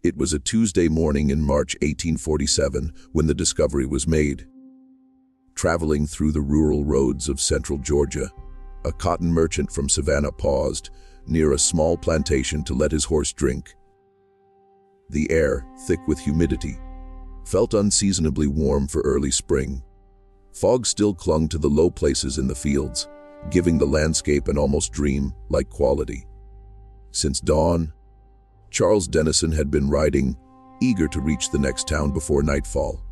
It was a Tuesday morning in March 1847 when the discovery was made. Traveling through the rural roads of central Georgia, a cotton merchant from Savannah paused near a small plantation to let his horse drink. The air, thick with humidity, felt unseasonably warm for early spring. Fog still clung to the low places in the fields, giving the landscape an almost dream-like quality. Since dawn, Charles Dennison had been riding, eager to reach the next town before nightfall.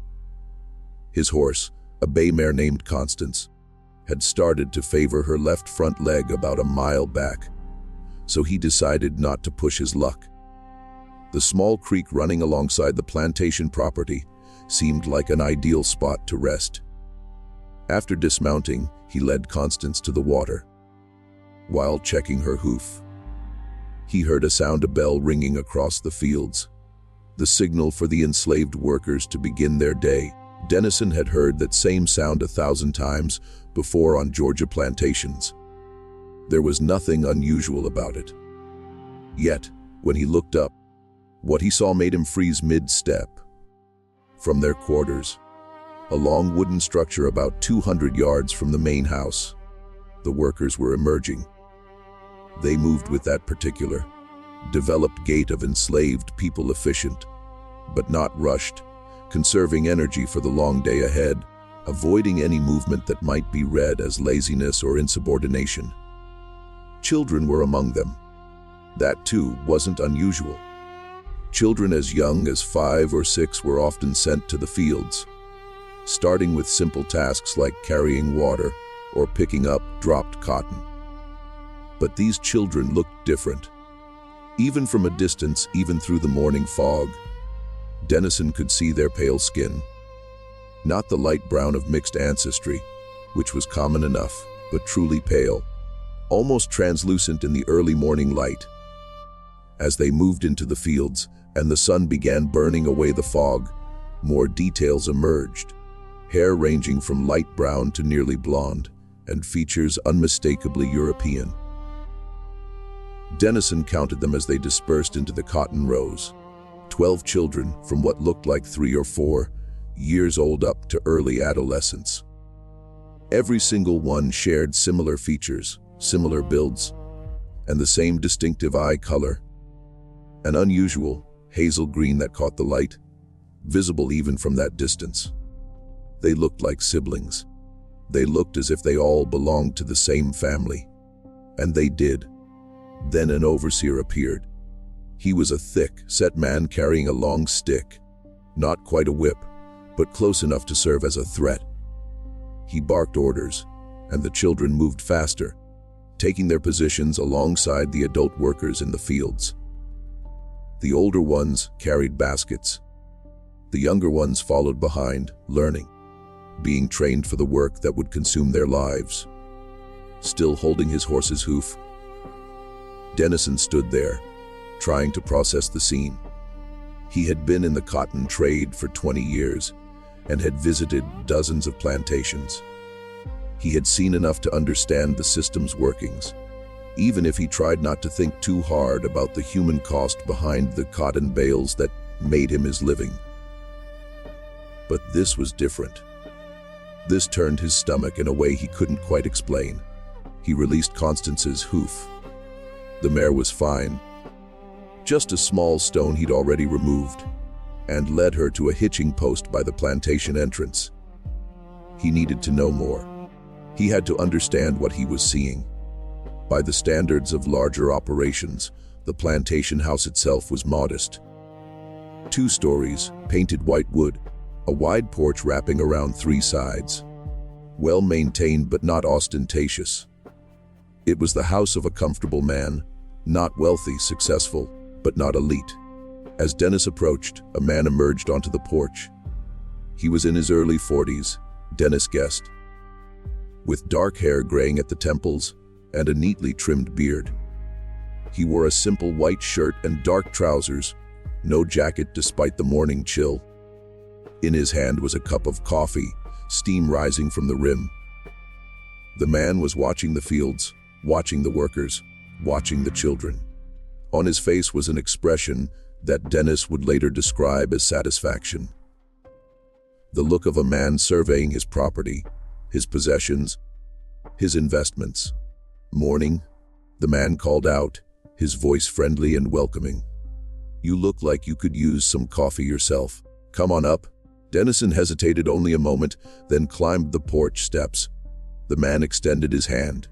His horse, a bay mare named Constance, had started to favor her left front leg about a mile back, so he decided not to push his luck. The small creek running alongside the plantation property seemed like an ideal spot to rest. After dismounting, he led Constance to the water. While checking her hoof, he heard a sound of bell ringing across the fields, the signal for the enslaved workers to begin their day. Dennison had heard that same sound 1,000 times before on Georgia plantations. There was nothing unusual about it. Yet, when he looked up, what he saw made him freeze mid-step. From their quarters, a long wooden structure about 200 yards from the main house, the workers were emerging. They moved with that particular, developed gait of enslaved people, efficient, but not rushed, conserving energy for the long day ahead, avoiding any movement that might be read as laziness or insubordination. Children were among them. That, too, wasn't unusual. Children as young as 5 or 6 were often sent to the fields, starting with simple tasks like carrying water or picking up dropped cotton. But these children looked different. Even from a distance, even through the morning fog, Dennison could see their pale skin. Not the light brown of mixed ancestry, which was common enough, but truly pale, almost translucent in the early morning light. As they moved into the fields and the sun began burning away the fog, more details emerged, hair ranging from light brown to nearly blonde, and features unmistakably European. Dennison counted them as they dispersed into the cotton rows. 12 children from what looked like 3 or 4 years old up to early adolescence. Every single one shared similar features, similar builds, and the same distinctive eye color. An unusual hazel green that caught the light, visible even from that distance. They looked like siblings. They looked as if they all belonged to the same family. And they did. Then an overseer appeared. He was a thick, set man carrying a long stick, not quite a whip, but close enough to serve as a threat. He barked orders, and the children moved faster, taking their positions alongside the adult workers in the fields. The older ones carried baskets. The younger ones followed behind, learning, being trained for the work that would consume their lives. Still holding his horse's hoof, Dennison stood there, trying to process the scene. He had been in the cotton trade for 20 years and had visited dozens of plantations. He had seen enough to understand the system's workings, even if he tried not to think too hard about the human cost behind the cotton bales that made him his living. But this was different. This turned his stomach in a way he couldn't quite explain. He released Constance's hoof. The mare was fine, just a small stone he'd already removed, and led her to a hitching post by the plantation entrance. He needed to know more. He had to understand what he was seeing. By the standards of larger operations, the plantation house itself was modest. 2 stories, painted white wood, a wide porch wrapping around 3 sides. Well maintained but not ostentatious. It was the house of a comfortable man, not wealthy, successful, but not elite. As Dennis approached, a man emerged onto the porch. He was in his early 40s, Dennis guessed, with dark hair graying at the temples and a neatly trimmed beard. He wore a simple white shirt and dark trousers, no jacket despite the morning chill. In his hand was a cup of coffee, steam rising from the rim. The man was watching the fields, watching the workers, watching the children. On his face was an expression that Dennis would later describe as satisfaction. The look of a man surveying his property, his possessions, his investments. "Morning," the man called out, his voice friendly and welcoming. "You look like you could use some coffee yourself. Come on up." Dennison hesitated only a moment, then climbed the porch steps. The man extended his hand.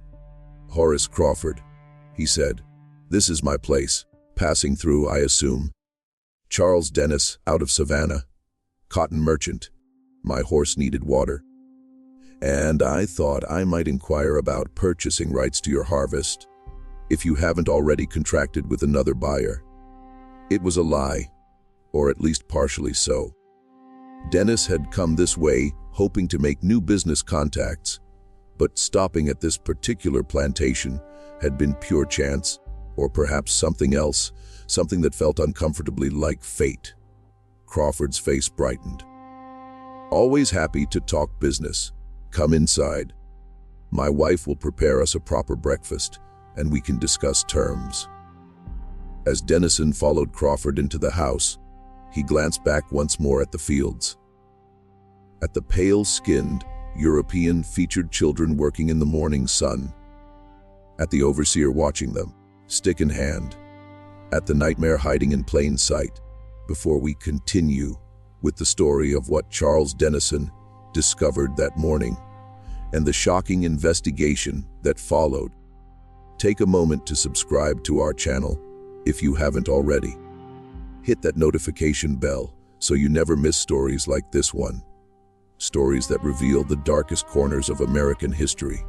"Horace Crawford," he said. "This is my place. Passing through, I assume." "Charles Dennis, out of Savannah. Cotton merchant. My horse needed water. And I thought I might inquire about purchasing rights to your harvest, if you haven't already contracted with another buyer." It was a lie, or at least partially so. Dennis had come this way hoping to make new business contacts, but stopping at this particular plantation had been pure chance, or perhaps something else, something that felt uncomfortably like fate. Crawford's face brightened. "Always happy to talk business. Come inside. My wife will prepare us a proper breakfast, and we can discuss terms." As Dennison followed Crawford into the house, he glanced back once more at the fields. At the pale-skinned, European-featured children working in the morning sun. At the overseer watching them, stick in hand. At the nightmare hiding in plain sight. Before we continue with the story of what Charles Dennison discovered that morning and the shocking investigation that followed, take a moment to subscribe to our channel if you haven't already. Hit that notification bell so you never miss stories like this one. Stories that reveal the darkest corners of American history.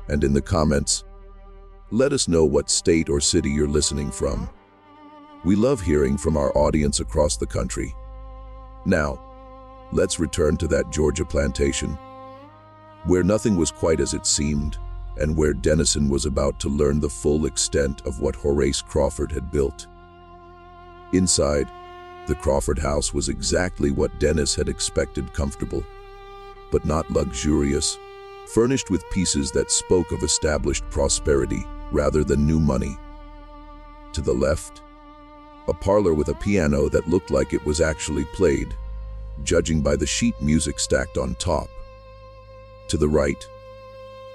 And in the comments, let us know what state or city you're listening from. We love hearing from our audience across the country. Now, let's return to that Georgia plantation, where nothing was quite as it seemed, and where Dennison was about to learn the full extent of what Horace Crawford had built. Inside, the Crawford house was exactly what Dennis had expected: comfortable, but not luxurious, furnished with pieces that spoke of established prosperity rather than new money. To the left, a parlor with a piano that looked like it was actually played, judging by the sheet music stacked on top. To the right,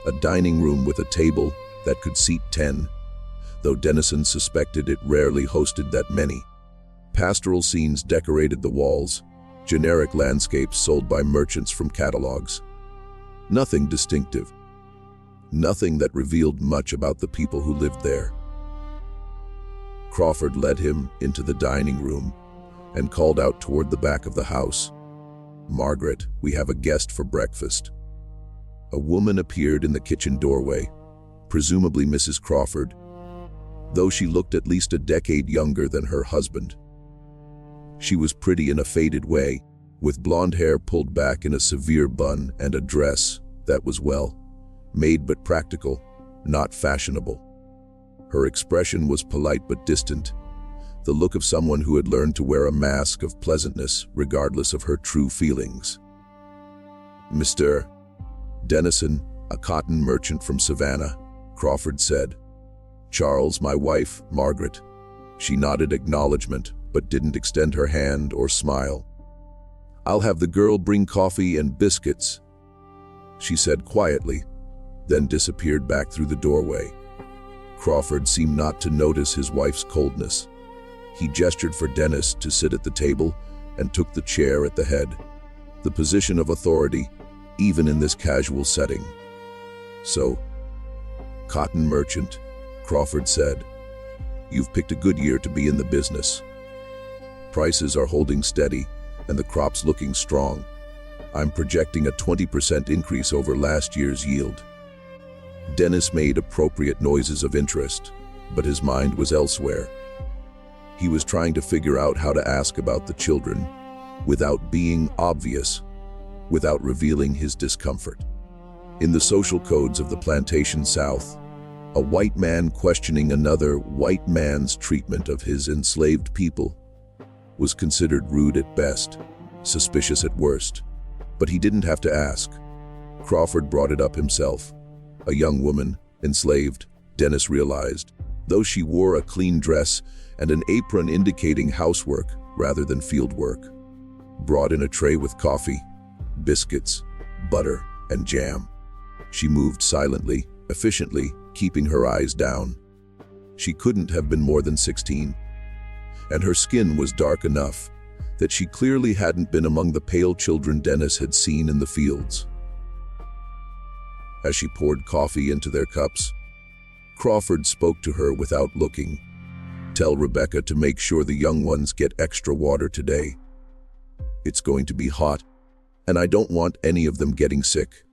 a dining room with a table that could seat 10, though Dennison suspected it rarely hosted that many. Pastoral scenes decorated the walls, generic landscapes sold by merchants from catalogs. Nothing distinctive. Nothing that revealed much about the people who lived there. Crawford led him into the dining room and called out toward the back of the house, "Margaret, we have a guest for breakfast." A woman appeared in the kitchen doorway, presumably Mrs. Crawford, though she looked at least a decade younger than her husband. She was pretty in a faded way, with blonde hair pulled back in a severe bun and a dress that was well made but practical, not fashionable. Her expression was polite but distant, the look of someone who had learned to wear a mask of pleasantness regardless of her true feelings. "Mr. Dennison, a cotton merchant from Savannah," Crawford said. "Charles, my wife, Margaret." She nodded acknowledgement, but didn't extend her hand or smile. "I'll have the girl bring coffee and biscuits," she said quietly, then disappeared back through the doorway. Crawford seemed not to notice his wife's coldness. He gestured for Dennis to sit at the table and took the chair at the head, the position of authority, even in this casual setting. "So, cotton merchant," Crawford said. "You've picked a good year to be in the business. Prices are holding steady and the crop's looking strong. I'm projecting a 20% increase over last year's yield." Dennis made appropriate noises of interest, but his mind was elsewhere. He was trying to figure out how to ask about the children without being obvious, without revealing his discomfort. In the social codes of the plantation South, a white man questioning another white man's treatment of his enslaved people was considered rude at best, suspicious at worst. But he didn't have to ask. Crawford brought it up himself. A young woman, enslaved, Dennis realized, though she wore a clean dress and an apron indicating housework rather than field work. Brought in a tray with coffee, biscuits, butter, and jam. She moved silently, efficiently, keeping her eyes down. She couldn't have been more than 16, and her skin was dark enough that she clearly hadn't been among the pale children Dennis had seen in the fields. As she poured coffee into their cups, Crawford spoke to her without looking. "Tell Rebecca to make sure the young ones get extra water today. It's going to be hot, and I don't want any of them getting sick."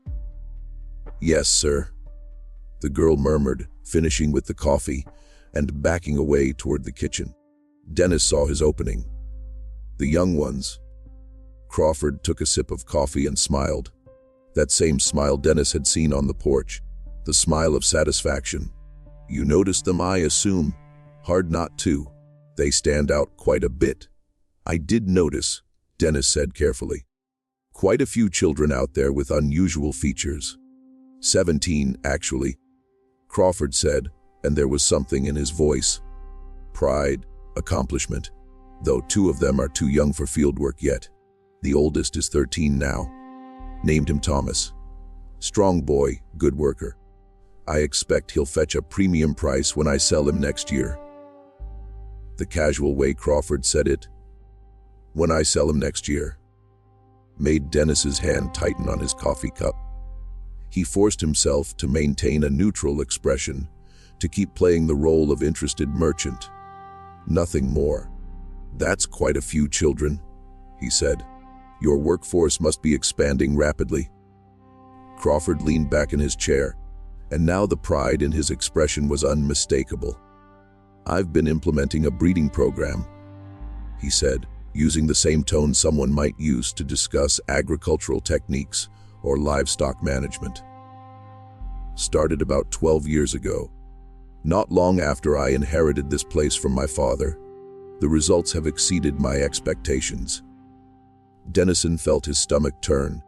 "Yes, sir," the girl murmured, finishing with the coffee and backing away toward the kitchen. Dennis saw his opening. "The young ones." Crawford took a sip of coffee and smiled. That same smile Dennis had seen on the porch, the smile of satisfaction. "You noticed them, I assume. Hard not to. They stand out quite a bit." "I did notice," Dennis said carefully. "Quite a few children out there with unusual features. 17, actually," Crawford said, and there was something in his voice. Pride, accomplishment, though 2 of them are too young for fieldwork yet. The oldest is 13 now. Named him Thomas. Strong boy, good worker. I expect he'll fetch a premium price when I sell him next year. The casual way Crawford said it, "When I sell him next year," made Dennis's hand tighten on his coffee cup. He forced himself to maintain a neutral expression, to keep playing the role of interested merchant. Nothing more. "That's quite a few children," he said. "Your workforce must be expanding rapidly." Crawford leaned back in his chair, and now the pride in his expression was unmistakable. "I've been implementing a breeding program," he said, using the same tone someone might use to discuss agricultural techniques or livestock management. "Started about 12 years ago. Not long after I inherited this place from my father. The results have exceeded my expectations." Dennison felt his stomach turn.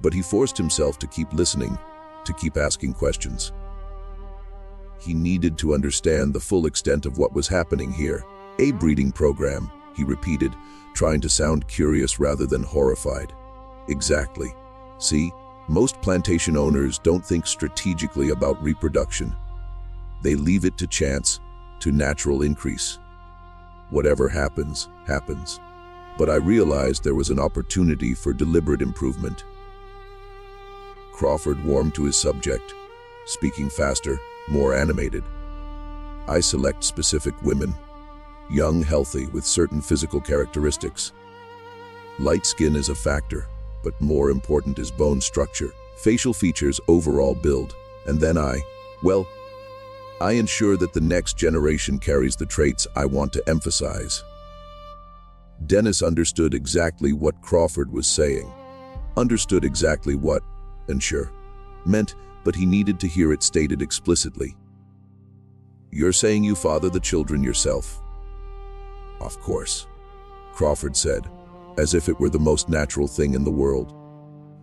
But he forced himself to keep listening, to keep asking questions. He needed to understand the full extent of what was happening here. "A breeding program," he repeated, trying to sound curious rather than horrified. "Exactly. See, most plantation owners don't think strategically about reproduction. They leave it to chance, to natural increase. Whatever happens, happens. But I realized there was an opportunity for deliberate improvement." Crawford warmed to his subject, speaking faster, more animated. "I select specific women, young, healthy, with certain physical characteristics. Light skin is a factor, but more important is bone structure, facial features, overall build, and then I ensure that the next generation carries the traits I want to emphasize." Dennis understood exactly what Crawford was saying, understood exactly what "ensure" meant, but he needed to hear it stated explicitly. "You're saying you father the children yourself?" "Of course," Crawford said, as if it were the most natural thing in the world.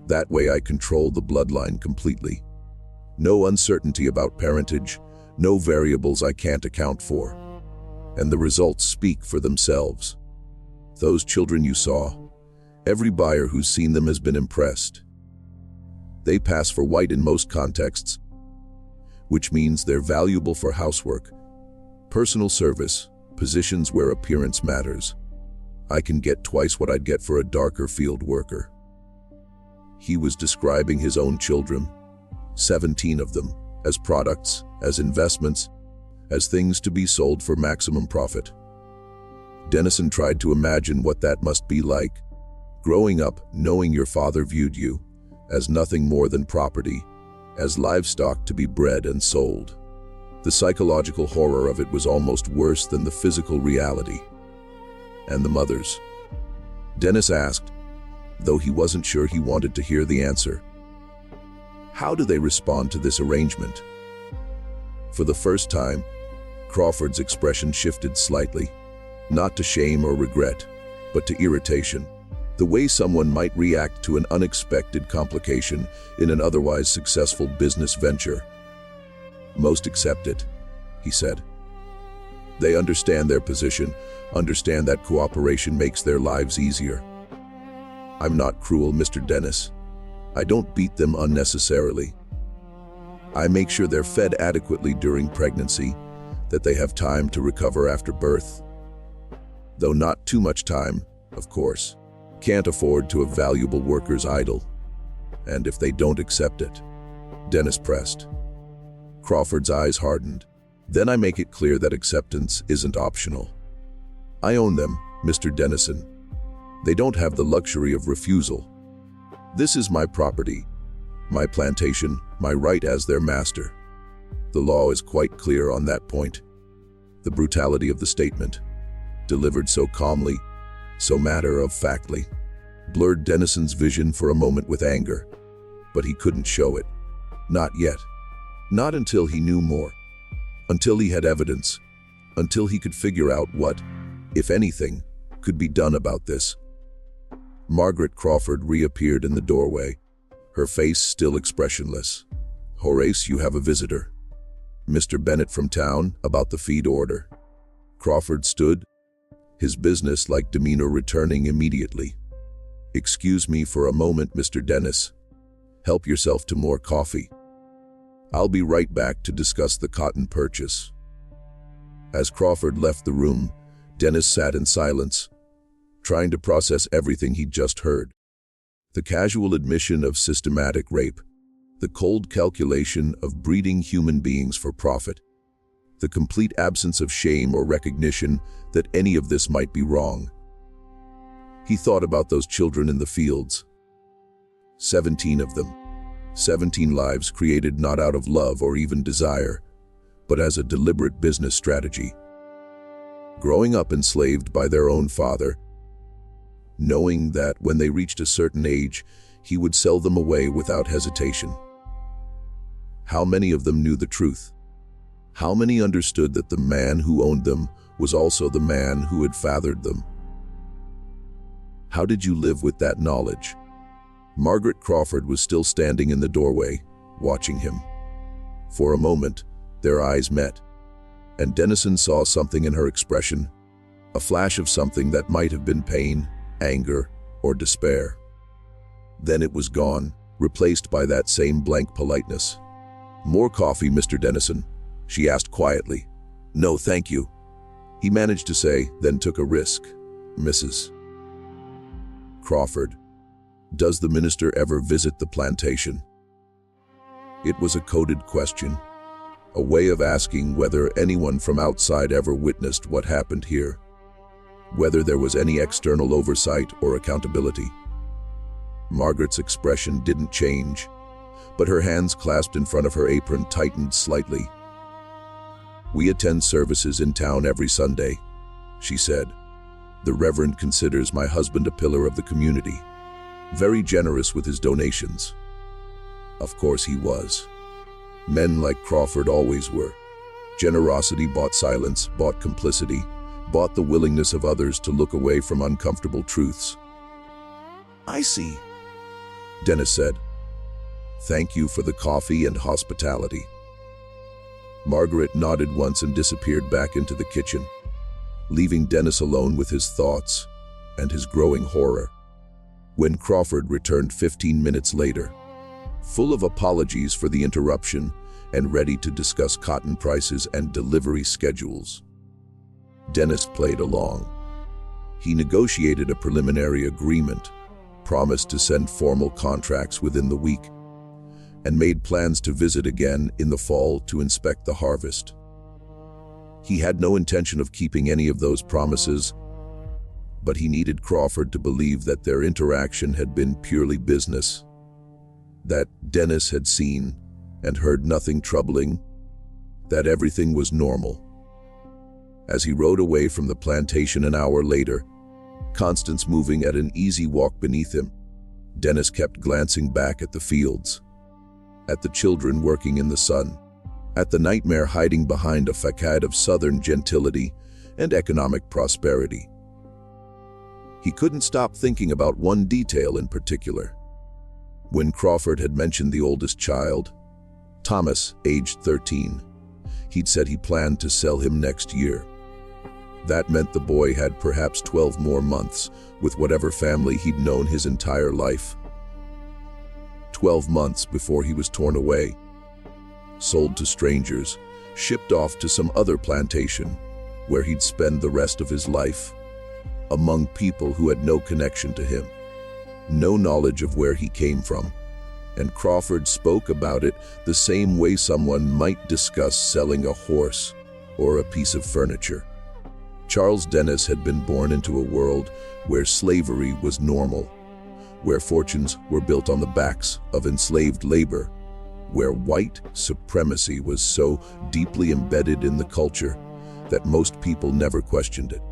"That way I control the bloodline completely. No uncertainty about parentage, no variables I can't account for. And the results speak for themselves. Those children you saw, every buyer who's seen them has been impressed. They pass for white in most contexts, which means they're valuable for housework, personal service, positions where appearance matters. I can get twice what I'd get for a darker field worker." He was describing his own children, 17 of them, as products, as investments, as things to be sold for maximum profit. Dennison tried to imagine what that must be like, growing up knowing your father viewed you as nothing more than property, as livestock to be bred and sold. The psychological horror of it was almost worse than the physical reality. "And the mothers?" Dennis asked, though he wasn't sure he wanted to hear the answer. "How do they respond to this arrangement?" For the first time, Crawford's expression shifted slightly, not to shame or regret, but to irritation, the way someone might react to an unexpected complication in an otherwise successful business venture. "Most accept it," he said. They understand their position, understand that cooperation makes their lives easier. I'm not cruel, Mr. Dennis. I don't beat them unnecessarily. I make sure they're fed adequately during pregnancy, that they have time to recover after birth. Though not too much time, of course. Can't afford to have valuable workers idle. And if they don't accept it, Dennis pressed. Crawford's eyes hardened. Then I make it clear that acceptance isn't optional. I own them, Mr. Dennison. They don't have the luxury of refusal. This is my property, my plantation, my right as their master. The law is quite clear on that point. The brutality of the statement, delivered so calmly, so matter-of-factly, blurred Dennison's vision for a moment with anger. But he couldn't show it. Not yet. Not until he knew more. Until he had evidence. Until he could figure out what, if anything, could be done about this. Margaret Crawford reappeared in the doorway, her face still expressionless. Horace, you have a visitor. Mr. Bennett from town, about the feed order. Crawford stood, his business-like demeanor returning immediately. Excuse me for a moment, Mr. Dennis. Help yourself to more coffee. I'll be right back to discuss the cotton purchase. As Crawford left the room, Dennis sat in silence, trying to process everything he'd just heard. The casual admission of systematic rape, the cold calculation of breeding human beings for profit, the complete absence of shame or recognition that any of this might be wrong. He thought about those children in the fields. 17 of them. 17 lives created not out of love or even desire, but as a deliberate business strategy. Growing up enslaved by their own father, knowing that when they reached a certain age, he would sell them away without hesitation. How many of them knew the truth? How many understood that the man who owned them was also the man who had fathered them? How did you live with that knowledge? Margaret Crawford was still standing in the doorway, watching him. For a moment, their eyes met, and Dennison saw something in her expression, a flash of something that might have been pain, anger, or despair. Then it was gone, replaced by that same blank politeness. More coffee, Mr. Dennison? She asked quietly. No, thank you, he managed to say, then took a risk. Mrs. Crawford, does the minister ever visit the plantation? It was a coded question, a way of asking whether anyone from outside ever witnessed what happened here, whether there was any external oversight or accountability. Margaret's expression didn't change, but her hands clasped in front of her apron tightened slightly. We attend services in town every Sunday, she said. The Reverend considers my husband a pillar of the community, very generous with his donations. Of course he was. Men like Crawford always were. Generosity bought silence, bought complicity, bought the willingness of others to look away from uncomfortable truths. I see, Dennis said. Thank you for the coffee and hospitality. Margaret nodded once and disappeared back into the kitchen, leaving Dennis alone with his thoughts and his growing horror. When Crawford returned 15 minutes later, full of apologies for the interruption and ready to discuss cotton prices and delivery schedules, Dennis played along. He negotiated a preliminary agreement, promised to send formal contracts within the week, and made plans to visit again in the fall to inspect the harvest. He had no intention of keeping any of those promises, but he needed Crawford to believe that their interaction had been purely business, that Dennis had seen and heard nothing troubling, that everything was normal. As he rode away from the plantation an hour later, Constance moving at an easy walk beneath him, Dennis kept glancing back at the fields, at the children working in the sun, at the nightmare hiding behind a facade of southern gentility and economic prosperity. He couldn't stop thinking about one detail in particular. When Crawford had mentioned the oldest child, Thomas, aged 13, He'd said he planned to sell him next year. That meant the boy had perhaps 12 more months with whatever family he'd known his entire life. 12 months before he was torn away, sold to strangers, shipped off to some other plantation where he'd spend the rest of his life, among people who had no connection to him, no knowledge of where he came from. And Crawford spoke about it the same way someone might discuss selling a horse or a piece of furniture. Charles Dennis had been born into a world where slavery was normal, where fortunes were built on the backs of enslaved labor, where white supremacy was so deeply embedded in the culture that most people never questioned it.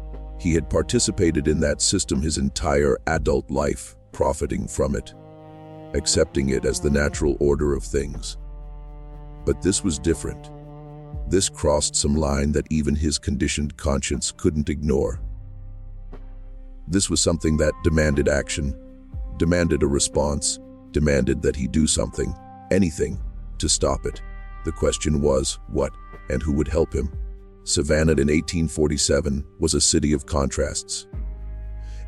He had participated in that system his entire adult life, profiting from it, accepting it as the natural order of things. But this was different. This crossed some line that even his conditioned conscience couldn't ignore. This was something that demanded action, demanded a response, demanded that he do something, anything, to stop it. The question was, what and who would help him? Savannah in 1847 was a city of contrasts.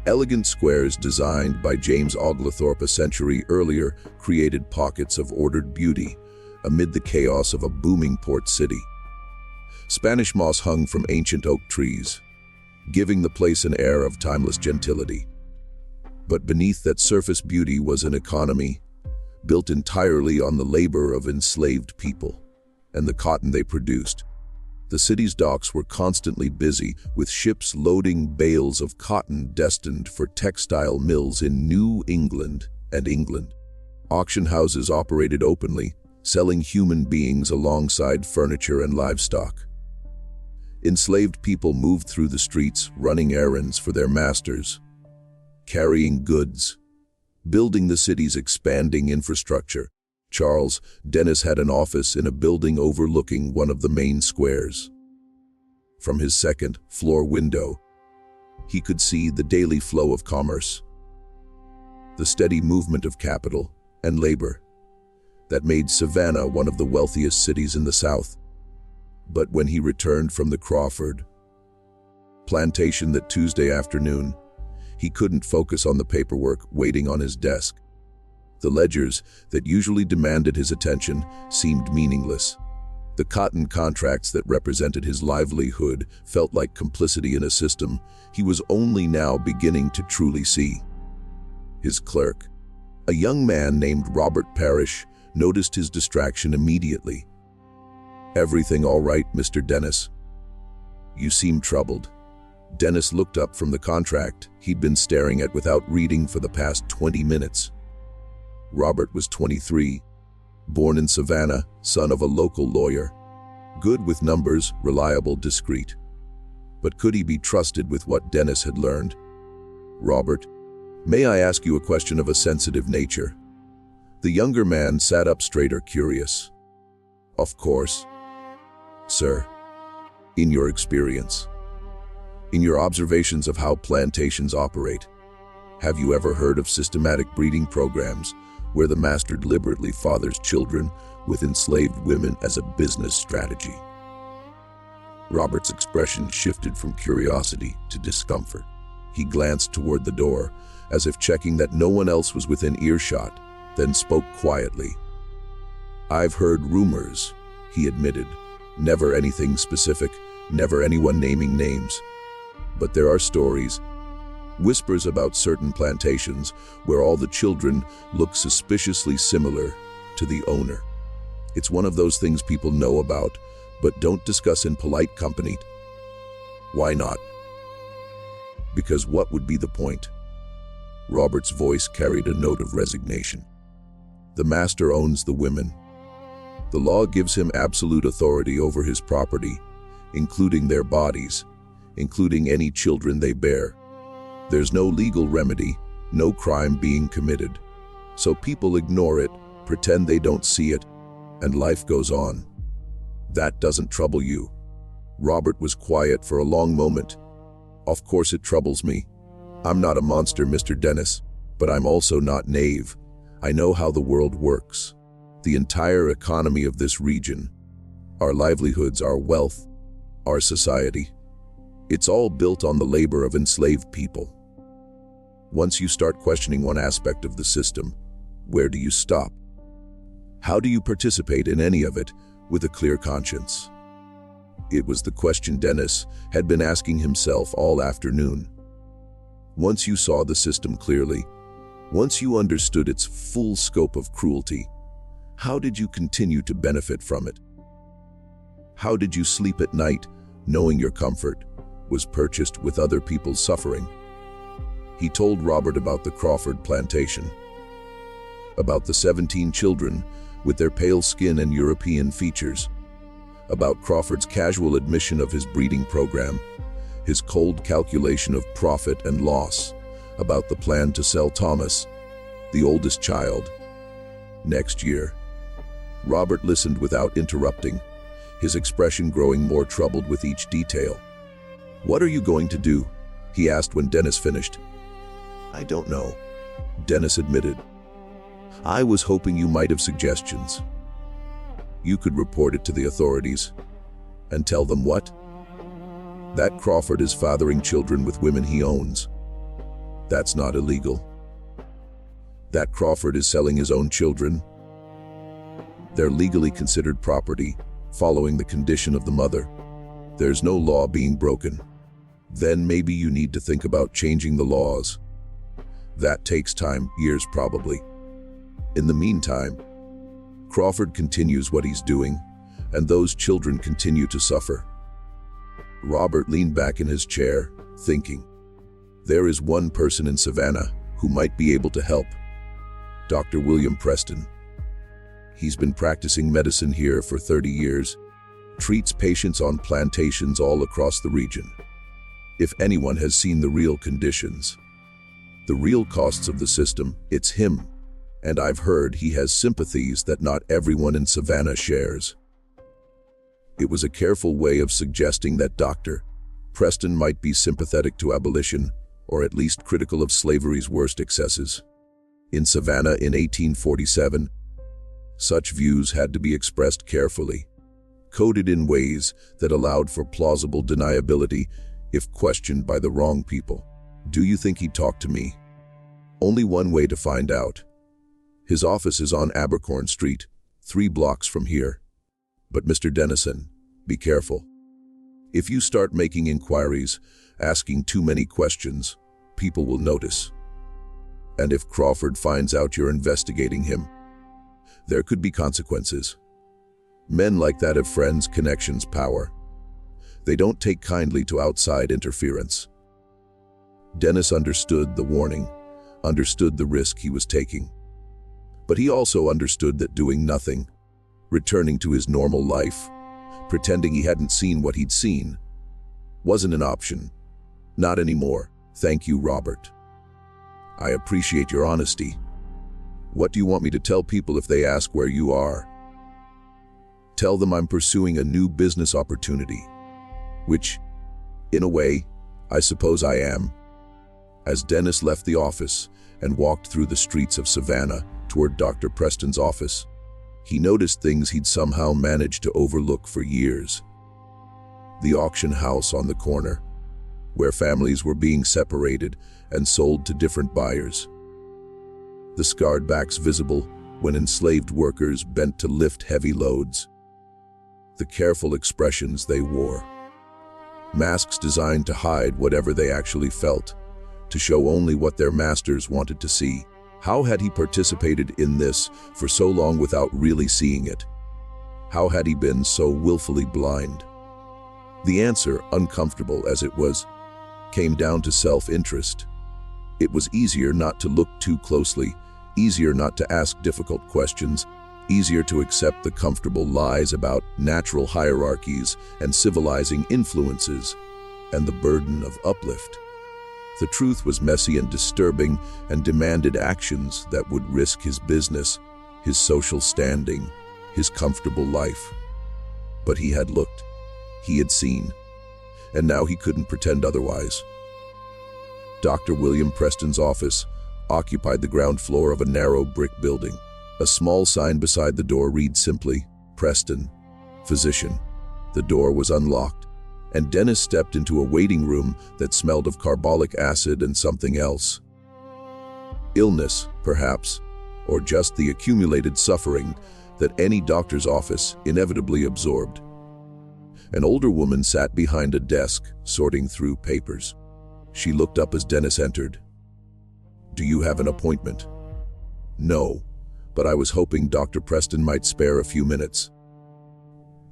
Elegant squares designed by James Oglethorpe a century earlier created pockets of ordered beauty amid the chaos of a booming port city. Spanish moss hung from ancient oak trees, giving the place an air of timeless gentility. But beneath that surface beauty was an economy built entirely on the labor of enslaved people and the cotton they produced. The city's docks were constantly busy with ships loading bales of cotton destined for textile mills in New England and England. Auction houses operated openly, selling human beings alongside furniture and livestock. Enslaved people moved through the streets, running errands for their masters, carrying goods, building the city's expanding infrastructure. Charles Dennis had an office in a building overlooking one of the main squares. From his second-floor window, he could see the daily flow of commerce, the steady movement of capital and labor that made Savannah one of the wealthiest cities in the South. But when he returned from the Crawford plantation that Tuesday afternoon, he couldn't focus on the paperwork waiting on his desk. The ledgers that usually demanded his attention seemed meaningless. The cotton contracts that represented his livelihood felt like complicity in a system he was only now beginning to truly see. His clerk, a young man named Robert Parrish, noticed his distraction immediately. "Everything all right, Mr. Dennis? You seem troubled." Dennis looked up from the contract he'd been staring at without reading for the past 20 minutes. Robert was 23, born in Savannah, son of a local lawyer. Good with numbers, reliable, discreet. But could he be trusted with what Dennis had learned? "Robert, may I ask you a question of a sensitive nature?" The younger man sat up straighter, curious. "Of course, sir. In your experience, in your observations of how plantations operate, have you ever heard of systematic breeding programs where the master deliberately fathers children with enslaved women as a business strategy?" Robert's expression shifted from curiosity to discomfort. He glanced toward the door, as if checking that no one else was within earshot, then spoke quietly. "I've heard rumors," he admitted. "Never anything specific, never anyone naming names. But there are stories, whispers about certain plantations where all the children look suspiciously similar to the owner. It's one of those things people know about, but don't discuss in polite company." "Why not?" "Because what would be the point?" Robert's voice carried a note of resignation. "The master owns the women. The law gives him absolute authority over his property, including their bodies, including any children they bear. There's no legal remedy, no crime being committed. So people ignore it, pretend they don't see it, and life goes on. That doesn't trouble you." Robert was quiet for a long moment. "Of course it troubles me. I'm not a monster, Mr. Dennis, but I'm also not naive. I know how the world works. The entire economy of this region, our livelihoods, our wealth, our society. It's all built on the labor of enslaved people. Once you start questioning one aspect of the system, where do you stop? How do you participate in any of it with a clear conscience? It was the question Dennis had been asking himself all afternoon. Once you saw the system clearly, once you understood its full scope of cruelty, how did you continue to benefit from it? How did you sleep at night knowing your comfort was purchased with other people's suffering? He told Robert about the Crawford plantation, about the 17 children with their pale skin and European features, about Crawford's casual admission of his breeding program, his cold calculation of profit and loss, about the plan to sell Thomas, the oldest child, next year. Robert listened without interrupting, his expression growing more troubled with each detail. "What are you going to do?" he asked when Dennis finished. "I don't know," Dennis admitted. "I was hoping you might have suggestions. You could report it to the authorities and tell them what? That Crawford is fathering children with women he owns. That's not illegal. That Crawford is selling his own children. They're legally considered property, following the condition of the mother. There's no law being broken. Then maybe you need to think about changing the laws. That takes time, years probably. In the meantime, Crawford continues what he's doing, and those children continue to suffer." Robert leaned back in his chair, thinking. There is one person in Savannah who might be able to help. Dr. William Preston. He's been practicing medicine here for 30 years, treats patients on plantations all across the region. If anyone has seen the real conditions, the real costs of the system, it's him. And I've heard he has sympathies that not everyone in Savannah shares. It was a careful way of suggesting that Dr. Preston might be sympathetic to abolition, or at least critical of slavery's worst excesses. In Savannah in 1847, such views had to be expressed carefully, coded in ways that allowed for plausible deniability if questioned by the wrong people. "Do you think he'd talk to me?" "Only one way to find out. His office is on Abercorn Street, 3 blocks from here. But Mr. Dennison, be careful. If you start making inquiries, asking too many questions, people will notice. And if Crawford finds out you're investigating him, there could be consequences. Men like that have friends, connections, power. They don't take kindly to outside interference." Dennis understood the warning, understood the risk he was taking. But he also understood that doing nothing, returning to his normal life, pretending he hadn't seen what he'd seen, wasn't an option. "Not anymore. Thank you, Robert. I appreciate your honesty. What do you want me to tell people if they ask where you are?" "Tell them I'm pursuing a new business opportunity." "Which, in a way, I suppose I am." As Dennis left the office and walked through the streets of Savannah toward Dr. Preston's office, he noticed things he'd somehow managed to overlook for years. The auction house on the corner, where families were being separated and sold to different buyers. The scarred backs visible when enslaved workers bent to lift heavy loads. The careful expressions they wore. Masks designed to hide whatever they actually felt, to show only what their masters wanted to see. How had he participated in this for so long without really seeing it? How had he been so willfully blind? The answer, uncomfortable as it was, came down to self-interest. It was easier not to look too closely, easier not to ask difficult questions, easier to accept the comfortable lies about natural hierarchies and civilizing influences, and the burden of uplift. The truth was messy and disturbing and demanded actions that would risk his business, his social standing, his comfortable life. But he had looked, he had seen, and now he couldn't pretend otherwise. Dr. William Preston's office occupied the ground floor of a narrow brick building. A small sign beside the door read simply, "Preston, Physician. The door was unlocked, and Dennis stepped into a waiting room that smelled of carbolic acid and something else. Illness, perhaps, or just the accumulated suffering that any doctor's office inevitably absorbed. An older woman sat behind a desk, sorting through papers. She looked up as Dennis entered. "Do you have an appointment?" "No, but I was hoping Dr. Preston might spare a few minutes."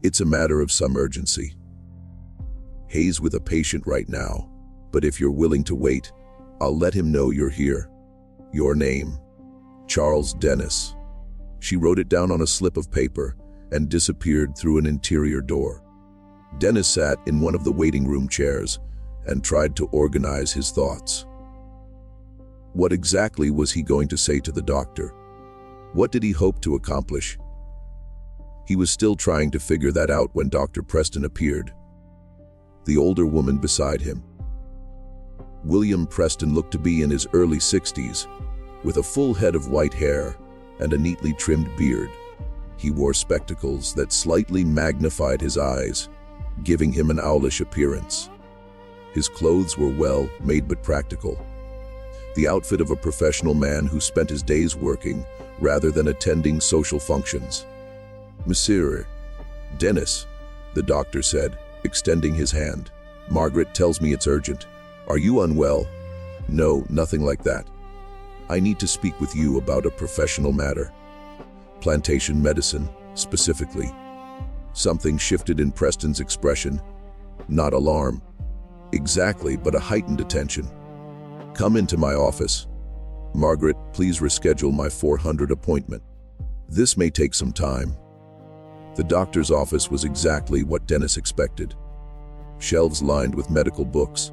"It's a matter of some urgency. Hayes with a patient right now, but if you're willing to wait, I'll let him know you're here. Your name?" "Charles Dennis." She wrote it down on a slip of paper and disappeared through an interior door. Dennis sat in one of the waiting room chairs and tried to organize his thoughts. What exactly was he going to say to the doctor? What did he hope to accomplish? He was still trying to figure that out when Dr. Preston appeared. The older woman beside him. William Preston looked to be in his early 60s, with a full head of white hair and a neatly trimmed beard. He wore spectacles that slightly magnified his eyes, giving him an owlish appearance. His clothes were well made but practical. The outfit of a professional man who spent his days working rather than attending social functions. "Monsieur Dennis," the doctor said, extending his hand. "Margaret tells me it's urgent. Are you unwell?" "No, nothing like that. I need to speak with you about a professional matter. Plantation medicine, specifically." Something shifted in Preston's expression. Not alarm. Exactly, but a heightened attention. "Come into my office. Margaret, please reschedule my 400 appointment. This may take some time." The doctor's office was exactly what Dennis expected. Shelves lined with medical books,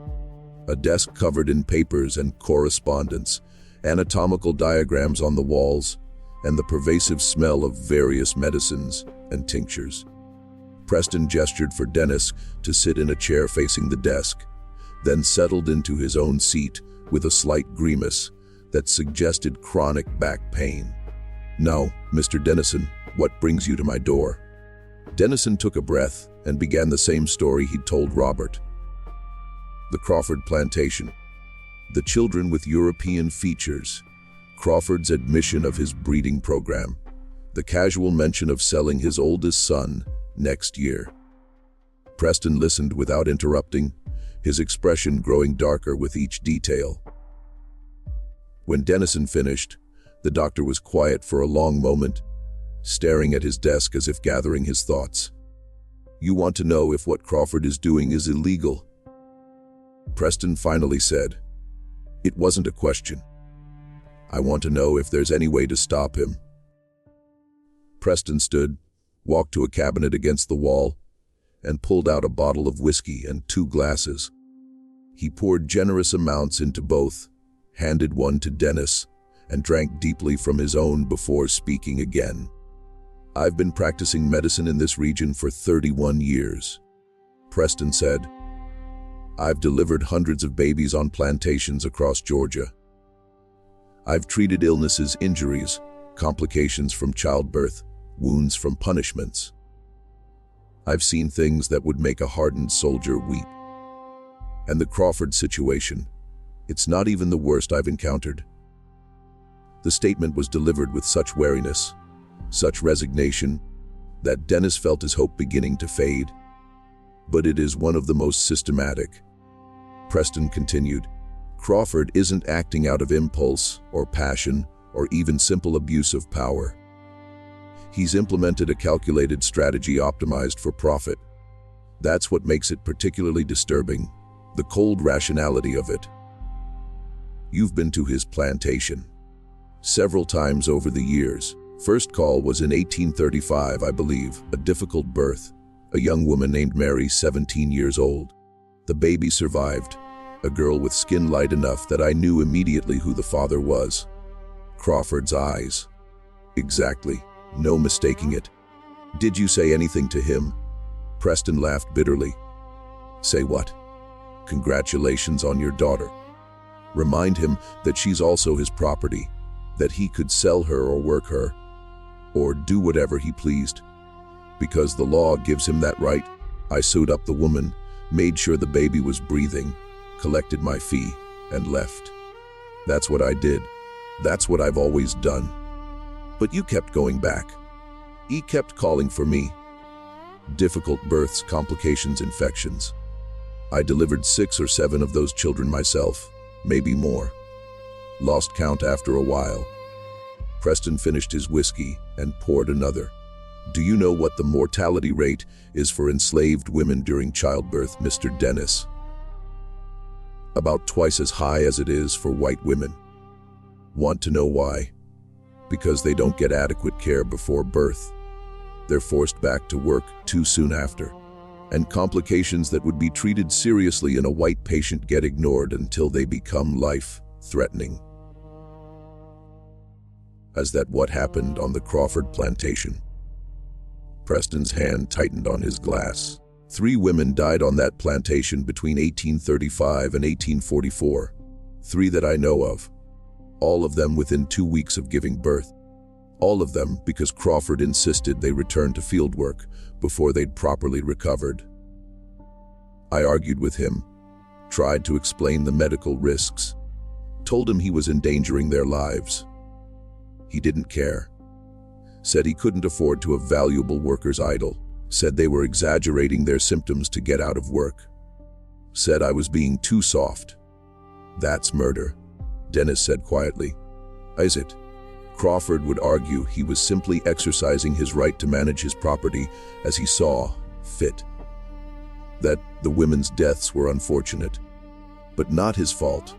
a desk covered in papers and correspondence, anatomical diagrams on the walls, and the pervasive smell of various medicines and tinctures. Preston gestured for Dennis to sit in a chair facing the desk, then settled into his own seat with a slight grimace that suggested chronic back pain. "Now, Mr. Dennison, what brings you to my door?" Dennison took a breath and began the same story he'd told Robert. The Crawford plantation. The children with European features. Crawford's admission of his breeding program. The casual mention of selling his oldest son next year. Preston listened without interrupting, his expression growing darker with each detail. When Dennison finished, the doctor was quiet for a long moment, staring at his desk as if gathering his thoughts. "You want to know if what Crawford is doing is illegal?" Preston finally said. "It wasn't a question. I want to know if there's any way to stop him." Preston stood, walked to a cabinet against the wall, and pulled out a bottle of whiskey and 2 glasses. He poured generous amounts into both, handed one to Dennis, and drank deeply from his own before speaking again. "I've been practicing medicine in this region for 31 years, Preston said. "I've delivered hundreds of babies on plantations across Georgia. I've treated illnesses, injuries, complications from childbirth, wounds from punishments. I've seen things that would make a hardened soldier weep. And the Crawford situation, it's not even the worst I've encountered." The statement was delivered with such wariness, such resignation, that Dennis felt his hope beginning to fade. "But it is one of the most systematic," Preston continued. "Crawford isn't acting out of impulse or passion or even simple abuse of power. He's implemented a calculated strategy optimized for profit. That's what makes it particularly disturbing, the cold rationality of it. You've been to his plantation several times over the years. First call was in 1835, I believe, a difficult birth, a young woman named Mary, 17 years old. The baby survived, a girl with skin light enough that I knew immediately who the father was. Crawford's eyes. Exactly, no mistaking it. Did you say anything to him?" Preston laughed bitterly. "Say what?" "Congratulations on your daughter. Remind him that she's also his property, that he could sell her or work her, or do whatever he pleased. Because the law gives him that right, I sewed up the woman, made sure the baby was breathing, collected my fee, and left. That's what I did. That's what I've always done. But you kept going back. He kept calling for me. Difficult births, complications, infections. I delivered 6 or 7 of those children myself, maybe more. Lost count after a while. Preston finished his whiskey and poured another. Do you know what the mortality rate is for enslaved women during childbirth, Mr. Dennis? About twice as high as it is for white women. Want to know why? Because they don't get adequate care before birth. They're forced back to work too soon after. And complications that would be treated seriously in a white patient get ignored until they become life-threatening. Is that what happened on the Crawford plantation? Preston's hand tightened on his glass. 3 women died on that plantation between 1835 and 1844. 3 that I know of. All of them within 2 weeks of giving birth. All of them because Crawford insisted they return to field work before they'd properly recovered. I argued with him, tried to explain the medical risks, told him he was endangering their lives. He didn't care. Said he couldn't afford to have valuable workers idle. Said they were exaggerating their symptoms to get out of work. Said I was being too soft. That's murder, Dennis said quietly. Is it? Crawford would argue he was simply exercising his right to manage his property as he saw fit. That the women's deaths were unfortunate, but not his fault.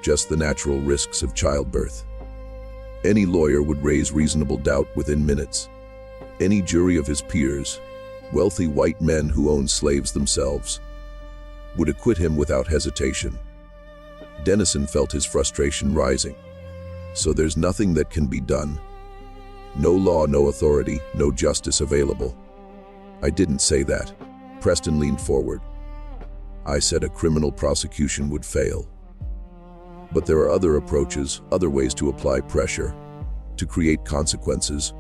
Just the natural risks of childbirth. Any lawyer would raise reasonable doubt within minutes. Any jury of his peers, wealthy white men who own slaves themselves, would acquit him without hesitation. Dennison felt his frustration rising. So there's nothing that can be done. No law, no authority, no justice available. I didn't say that. Preston leaned forward. I said a criminal prosecution would fail. But there are other approaches, other ways to apply pressure, to create consequences,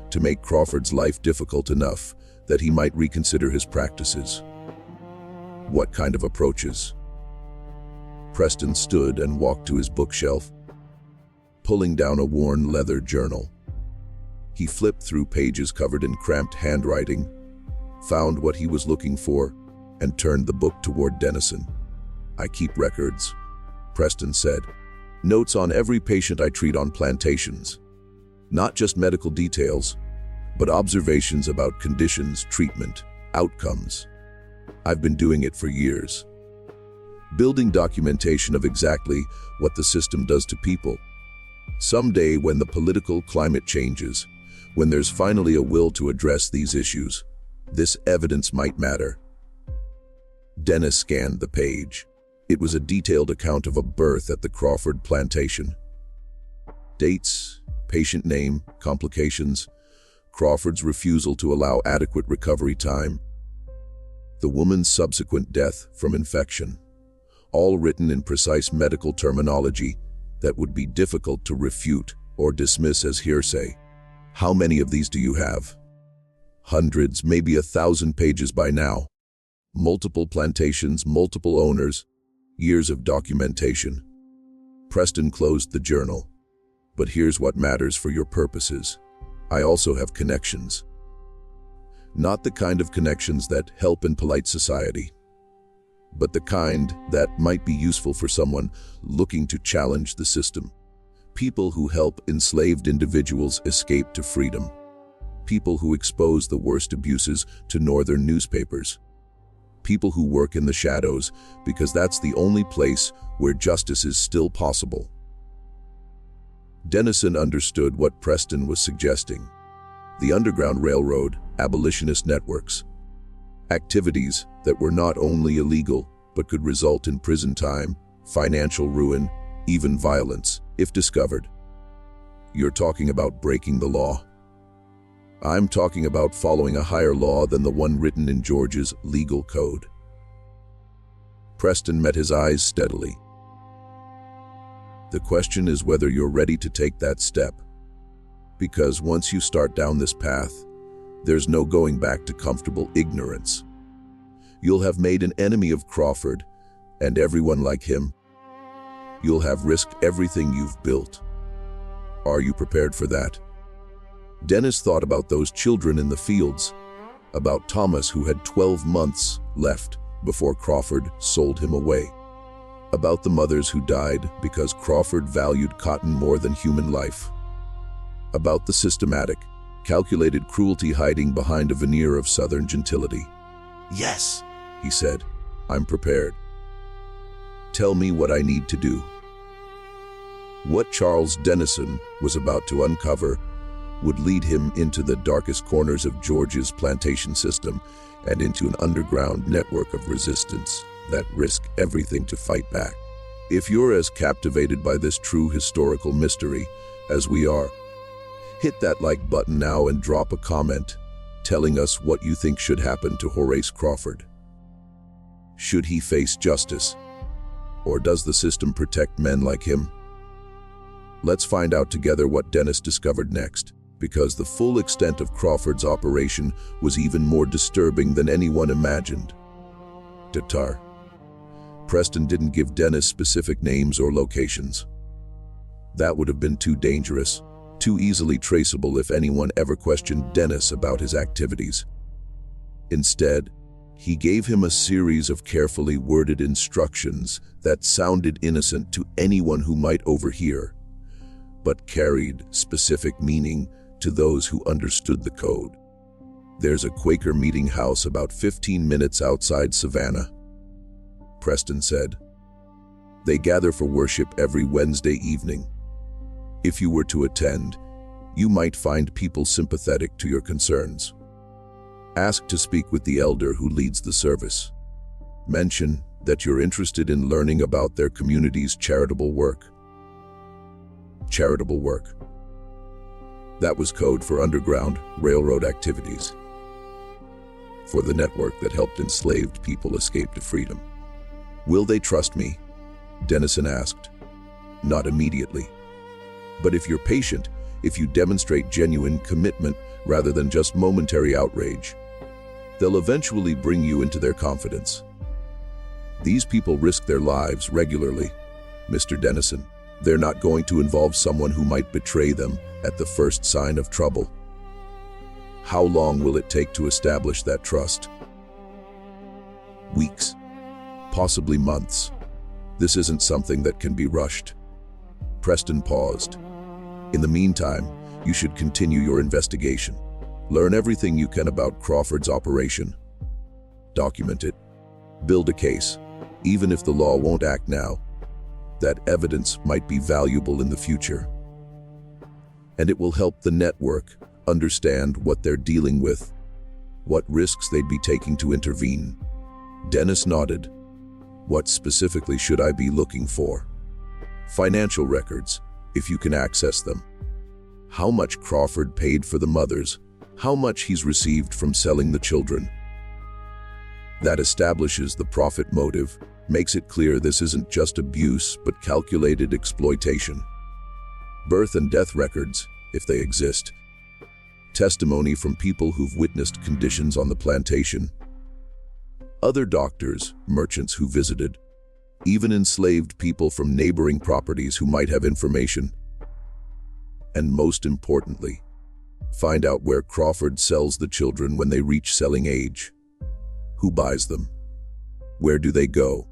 to make Crawford's life difficult enough that he might reconsider his practices. What kind of approaches? Preston stood and walked to his bookshelf, pulling down a worn leather journal. He flipped through pages covered in cramped handwriting, found what he was looking for, and turned the book toward Dennison. I keep records, Preston said. Notes on every patient I treat on plantations. Not just medical details, but observations about conditions, treatment, outcomes. I've been doing it for years. Building documentation of exactly what the system does to people. Someday, when the political climate changes, when there's finally a will to address these issues, this evidence might matter. Dennis scanned the page. It was a detailed account of a birth at the Crawford plantation. Dates, patient name, complications, Crawford's refusal to allow adequate recovery time, the woman's subsequent death from infection, all written in precise medical terminology that would be difficult to refute or dismiss as hearsay. How many of these do you have? Hundreds, maybe 1,000 pages by now. Multiple plantations, multiple owners, years of documentation. Preston closed the journal. But here's what matters for your purposes. I also have connections. Not the kind of connections that help in polite society, but the kind that might be useful for someone looking to challenge the system. People who help enslaved individuals escape to freedom. People who expose the worst abuses to northern newspapers. People who work in the shadows because that's the only place where justice is still possible. Dennison understood what Preston was suggesting. The Underground Railroad, abolitionist networks. Activities that were not only illegal, but could result in prison time, financial ruin, even violence, if discovered. You're talking about breaking the law. I'm talking about following a higher law than the one written in Georgia's legal code. Preston met his eyes steadily. The question is whether you're ready to take that step. Because once you start down this path, There's no going back to comfortable ignorance. You'll have made an enemy of Crawford and everyone like him. You'll have risked everything you've built. Are you prepared for that? Dennis thought about those children in the fields, about Thomas who had 12 months left before Crawford sold him away, about the mothers who died because Crawford valued cotton more than human life, about the systematic, calculated cruelty hiding behind a veneer of Southern gentility. "Yes," he said, "I'm prepared. Tell me what I need to do." What Charles Dennison was about to uncover would lead him into the darkest corners of Georgia's plantation system and into an underground network of resistance that risked everything to fight back. If you're as captivated by this true historical mystery as we are, hit that like button now and drop a comment telling us what you think should happen to Horace Crawford. Should he face justice? Or does the system protect men like him? Let's find out together what Dennis discovered next, because the full extent of Crawford's operation was even more disturbing than anyone imagined. Tatar. Preston didn't give Dennis specific names or locations. That would have been too dangerous, too easily traceable if anyone ever questioned Dennis about his activities. Instead, he gave him a series of carefully worded instructions that sounded innocent to anyone who might overhear, but carried specific meaning to those who understood the code. "There's a Quaker meeting house about 15 minutes outside Savannah," Preston said. "They gather for worship every Wednesday evening. If you were to attend, you might find people sympathetic to your concerns. Ask to speak with the elder who leads the service. Mention that you're interested in learning about their community's charitable work." Charitable work. That was code for underground railroad activities, for the network that helped enslaved people escape to freedom. "Will they trust me?" Dennison asked. "Not immediately. But if you're patient, if you demonstrate genuine commitment rather than just momentary outrage, they'll eventually bring you into their confidence. These people risk their lives regularly, Mr. Dennison. They're not going to involve someone who might betray them at the first sign of trouble. How long will it take to establish that trust?" "Weeks, possibly months. This isn't something that can be rushed." Preston paused. "In the meantime, you should continue your investigation. Learn everything you can about Crawford's operation. Document it. Build a case. Even if the law won't act now, that evidence might be valuable in the future. And it will help the network understand what they're dealing with, what risks they'd be taking to intervene." Dennis nodded. "What specifically should I be looking for?" "Financial records, if you can access them. How much Crawford paid for the mothers, how much he's received from selling the children. That establishes the profit motive, makes it clear this isn't just abuse but calculated exploitation. Birth and death records, if they exist. Testimony from people who've witnessed conditions on the plantation. Other doctors, merchants who visited, even enslaved people from neighboring properties who might have information. And most importantly, find out where Crawford sells the children when they reach selling age. Who buys them? Where do they go?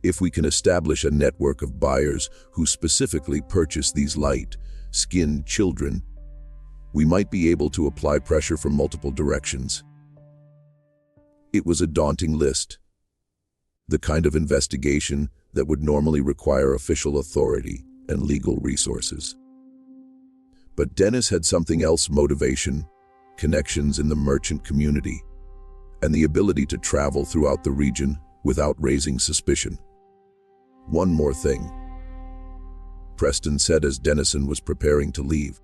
If we can establish a network of buyers who specifically purchase these light-skinned children, we might be able to apply pressure from multiple directions." It was a daunting list, the kind of investigation that would normally require official authority and legal resources. But Dennis had something else: motivation, connections in the merchant community, and the ability to travel throughout the region without raising suspicion. "One more thing," Preston said as Dennison was preparing to leave.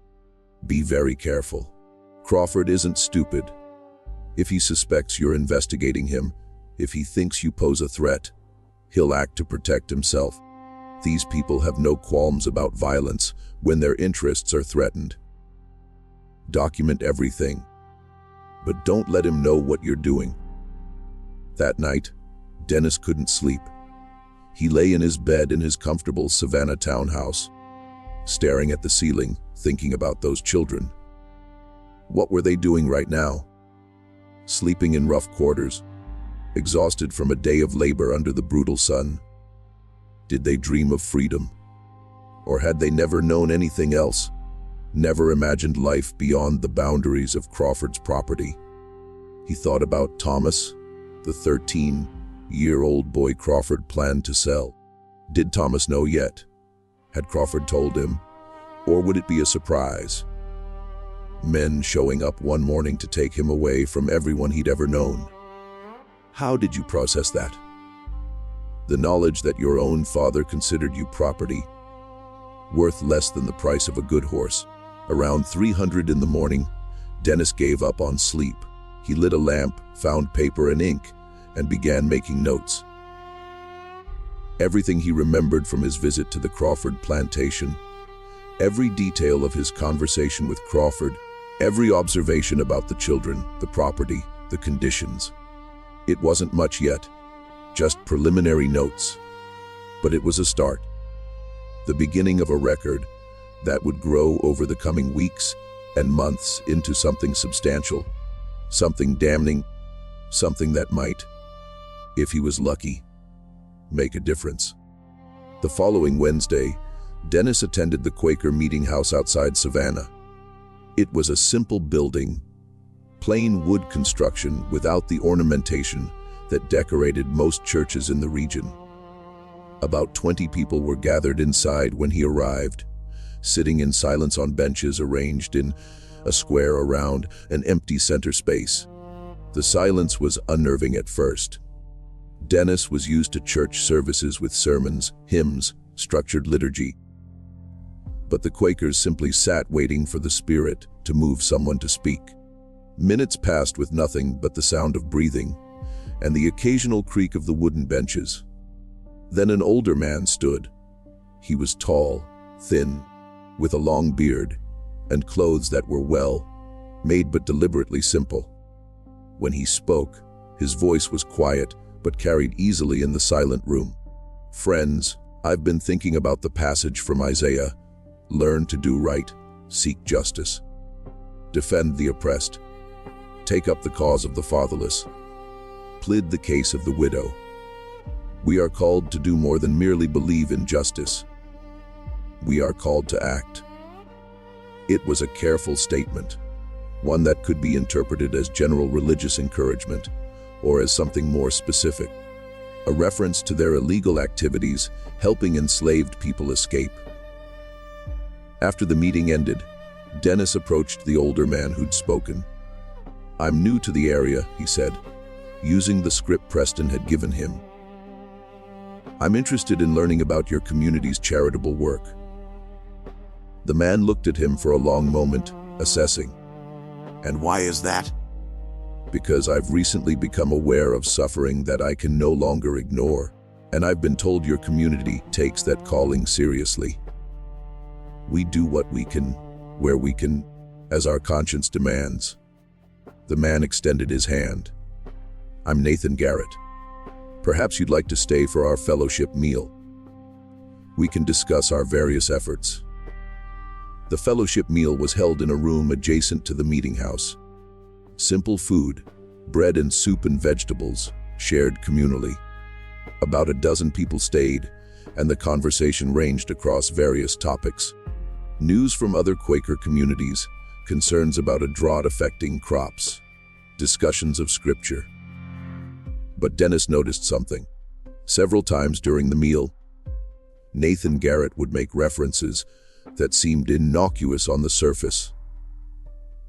"Be very careful. Crawford isn't stupid. If he suspects you're investigating him, if he thinks you pose a threat, he'll act to protect himself. These people have no qualms about violence when their interests are threatened. Document everything. but don't let him know what you're doing." That night, Dennis couldn't sleep. He lay in his bed in his comfortable Savannah townhouse, staring at the ceiling, thinking about those children. What were they doing right now? Sleeping in rough quarters, exhausted from a day of labor under the brutal sun. Did they dream of freedom? Or had they never known anything else, never imagined life beyond the boundaries of Crawford's property? He thought about Thomas, the 13-year-old boy Crawford planned to sell. Did Thomas know yet? Had Crawford told him? Or would it be a surprise? Men showing up one morning to take him away from everyone he'd ever known. How did you process that? The knowledge that your own father considered you property, worth less than the price of a good horse. Around 300 in the morning, Dennis gave up on sleep. He lit a lamp, found paper and ink, and began making notes. Everything he remembered from his visit to the Crawford plantation, every detail of his conversation with Crawford, every observation about the children, the property, the conditions. It wasn't much yet, just preliminary notes. But it was a start. The beginning of a record that would grow over the coming weeks and months into something substantial, something damning, something that might, if he was lucky, make a difference. The following Wednesday, Dennis attended the Quaker meeting house outside Savannah. It was a simple building, plain wood construction without the ornamentation that decorated most churches in the region. About 20 people were gathered inside when he arrived, sitting in silence on benches arranged in a square around an empty center space. The silence was unnerving at first. Dennis was used to church services with sermons, hymns, structured liturgy. But the Quakers simply sat waiting for the Spirit to move someone to speak. Minutes passed with nothing but the sound of breathing and the occasional creak of the wooden benches. Then an older man stood. He was tall, thin, with a long beard and clothes that were well made but deliberately simple. When he spoke, his voice was quiet but carried easily in the silent room. "Friends, I've been thinking about the passage from Isaiah. Learn to do right, seek justice, defend the oppressed, take up the cause of the fatherless, plead the case of the widow." We are called to do more than merely believe in justice. We are called to act. It was a careful statement, one that could be interpreted as general religious encouragement or as something more specific, a reference to their illegal activities helping enslaved people escape. After the meeting ended, Dennis approached the older man who'd spoken. "I'm new to the area," he said, using the script Preston had given him. "I'm interested in learning about your community's charitable work." The man looked at him for a long moment, assessing. "And why is that?" "Because I've recently become aware of suffering that I can no longer ignore, and I've been told your community takes that calling seriously. We do what we can, where we can, as our conscience demands." The man extended his hand. "I'm Nathan Garrett. Perhaps you'd like to stay for our fellowship meal. We can discuss our various efforts." The fellowship meal was held in a room adjacent to the meeting house. Simple food, bread and soup and vegetables, shared communally. About a dozen people stayed, and the conversation ranged across various topics. News from other Quaker communities, concerns about a drought affecting crops, discussions of scripture. But Dennis noticed something. Several times during the meal, Nathan Garrett would make references that seemed innocuous on the surface,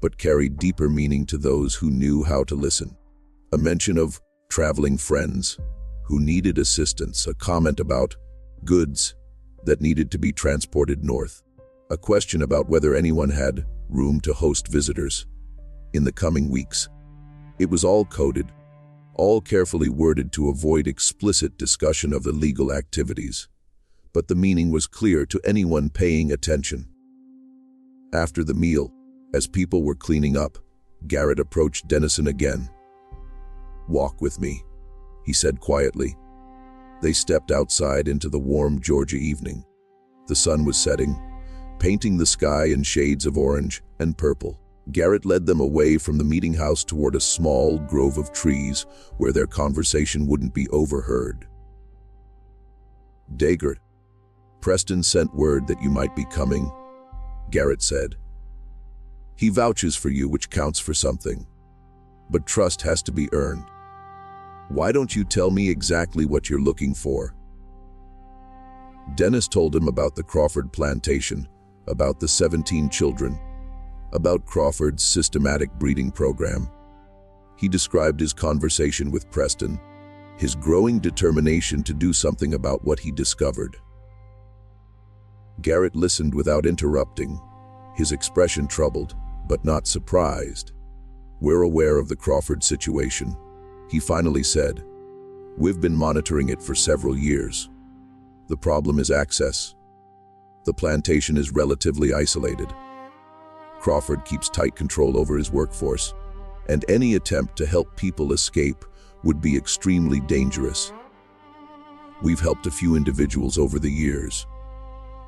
but carried deeper meaning to those who knew how to listen. A mention of traveling friends who needed assistance, a comment about goods that needed to be transported north, a question about whether anyone had room to host visitors in the coming weeks. It was all coded, all carefully worded to avoid explicit discussion of illegal activities, but the meaning was clear to anyone paying attention. After the meal, as people were cleaning up, Garrett approached Dennison again. "Walk with me," he said quietly. They stepped outside into the warm Georgia evening. The sun was setting, painting the sky in shades of orange and purple. Garrett led them away from the meeting house toward a small grove of trees where their conversation wouldn't be overheard. "Dagert, Preston sent word that you might be coming," Garrett said. "He vouches for you, which counts for something. But trust has to be earned. Why don't you tell me exactly what you're looking for?" Dennis told him about the Crawford plantation, about the 17 children, about Crawford's systematic breeding program. He described his conversation with Preston, his growing determination to do something about what he discovered. Garrett listened without interrupting, his expression troubled, but not surprised. "We're aware of the Crawford situation," he finally said. "We've been monitoring it for several years. The problem is access. The plantation is relatively isolated. Crawford keeps tight control over his workforce, and any attempt to help people escape would be extremely dangerous. We've helped a few individuals over the years,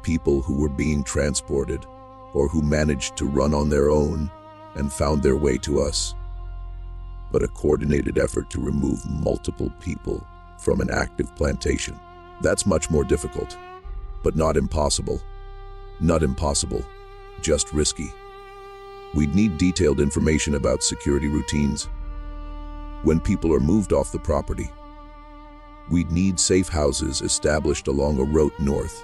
people who were being transported or who managed to run on their own and found their way to us. But a coordinated effort to remove multiple people from an active plantation, that's much more difficult, but not impossible. Not impossible, just risky. We'd need detailed information about security routines. When people are moved off the property, we'd need safe houses established along a route north,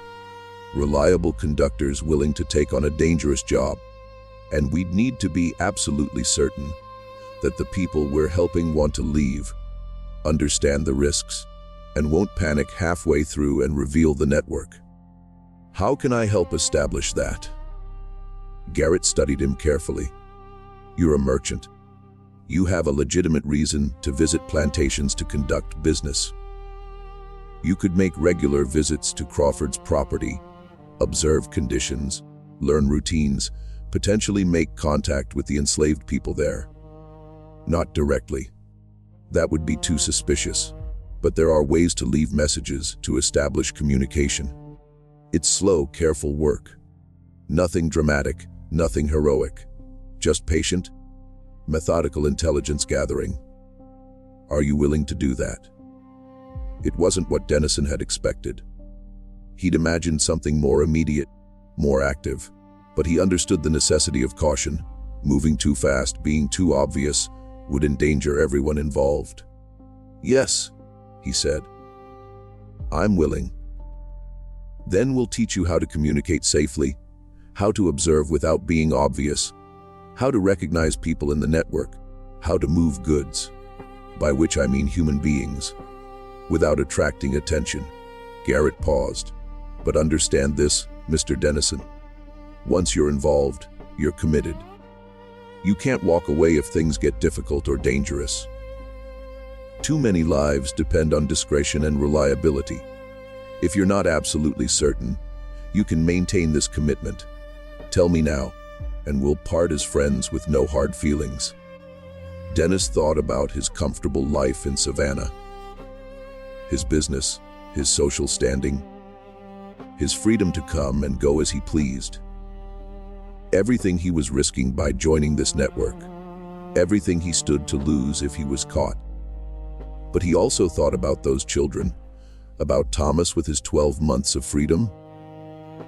reliable conductors willing to take on a dangerous job, and we'd need to be absolutely certain that the people we're helping want to leave, understand the risks, and won't panic halfway through and reveal the network. How can I help establish that?" Garrett studied him carefully. "You're a merchant. You have a legitimate reason to visit plantations to conduct business. You could make regular visits to Crawford's property, observe conditions, learn routines, potentially make contact with the enslaved people there. Not directly. That would be too suspicious, but there are ways to leave messages to establish communication. It's slow, careful work. Nothing dramatic, nothing heroic. Just patient, methodical intelligence gathering. Are you willing to do that?" It wasn't what Dennison had expected. He'd imagined something more immediate, more active, but he understood the necessity of caution. Moving too fast, being too obvious, would endanger everyone involved. "Yes," he said. "I'm willing. Then we'll teach you how to communicate safely, how to observe without being obvious, how to recognize people in the network, how to move goods, by which I mean human beings, without attracting attention." Garrett paused. "But understand this, Mr. Dennison. Once you're involved, you're committed. You can't walk away if things get difficult or dangerous. Too many lives depend on discretion and reliability. If you're not absolutely certain, you can maintain this commitment. Tell me now, and we'll part as friends with no hard feelings." Dennis thought about his comfortable life in Savannah, his business, his social standing, his freedom to come and go as he pleased. Everything he was risking by joining this network, everything he stood to lose if he was caught. But he also thought about those children, about Thomas with his 12 months of freedom,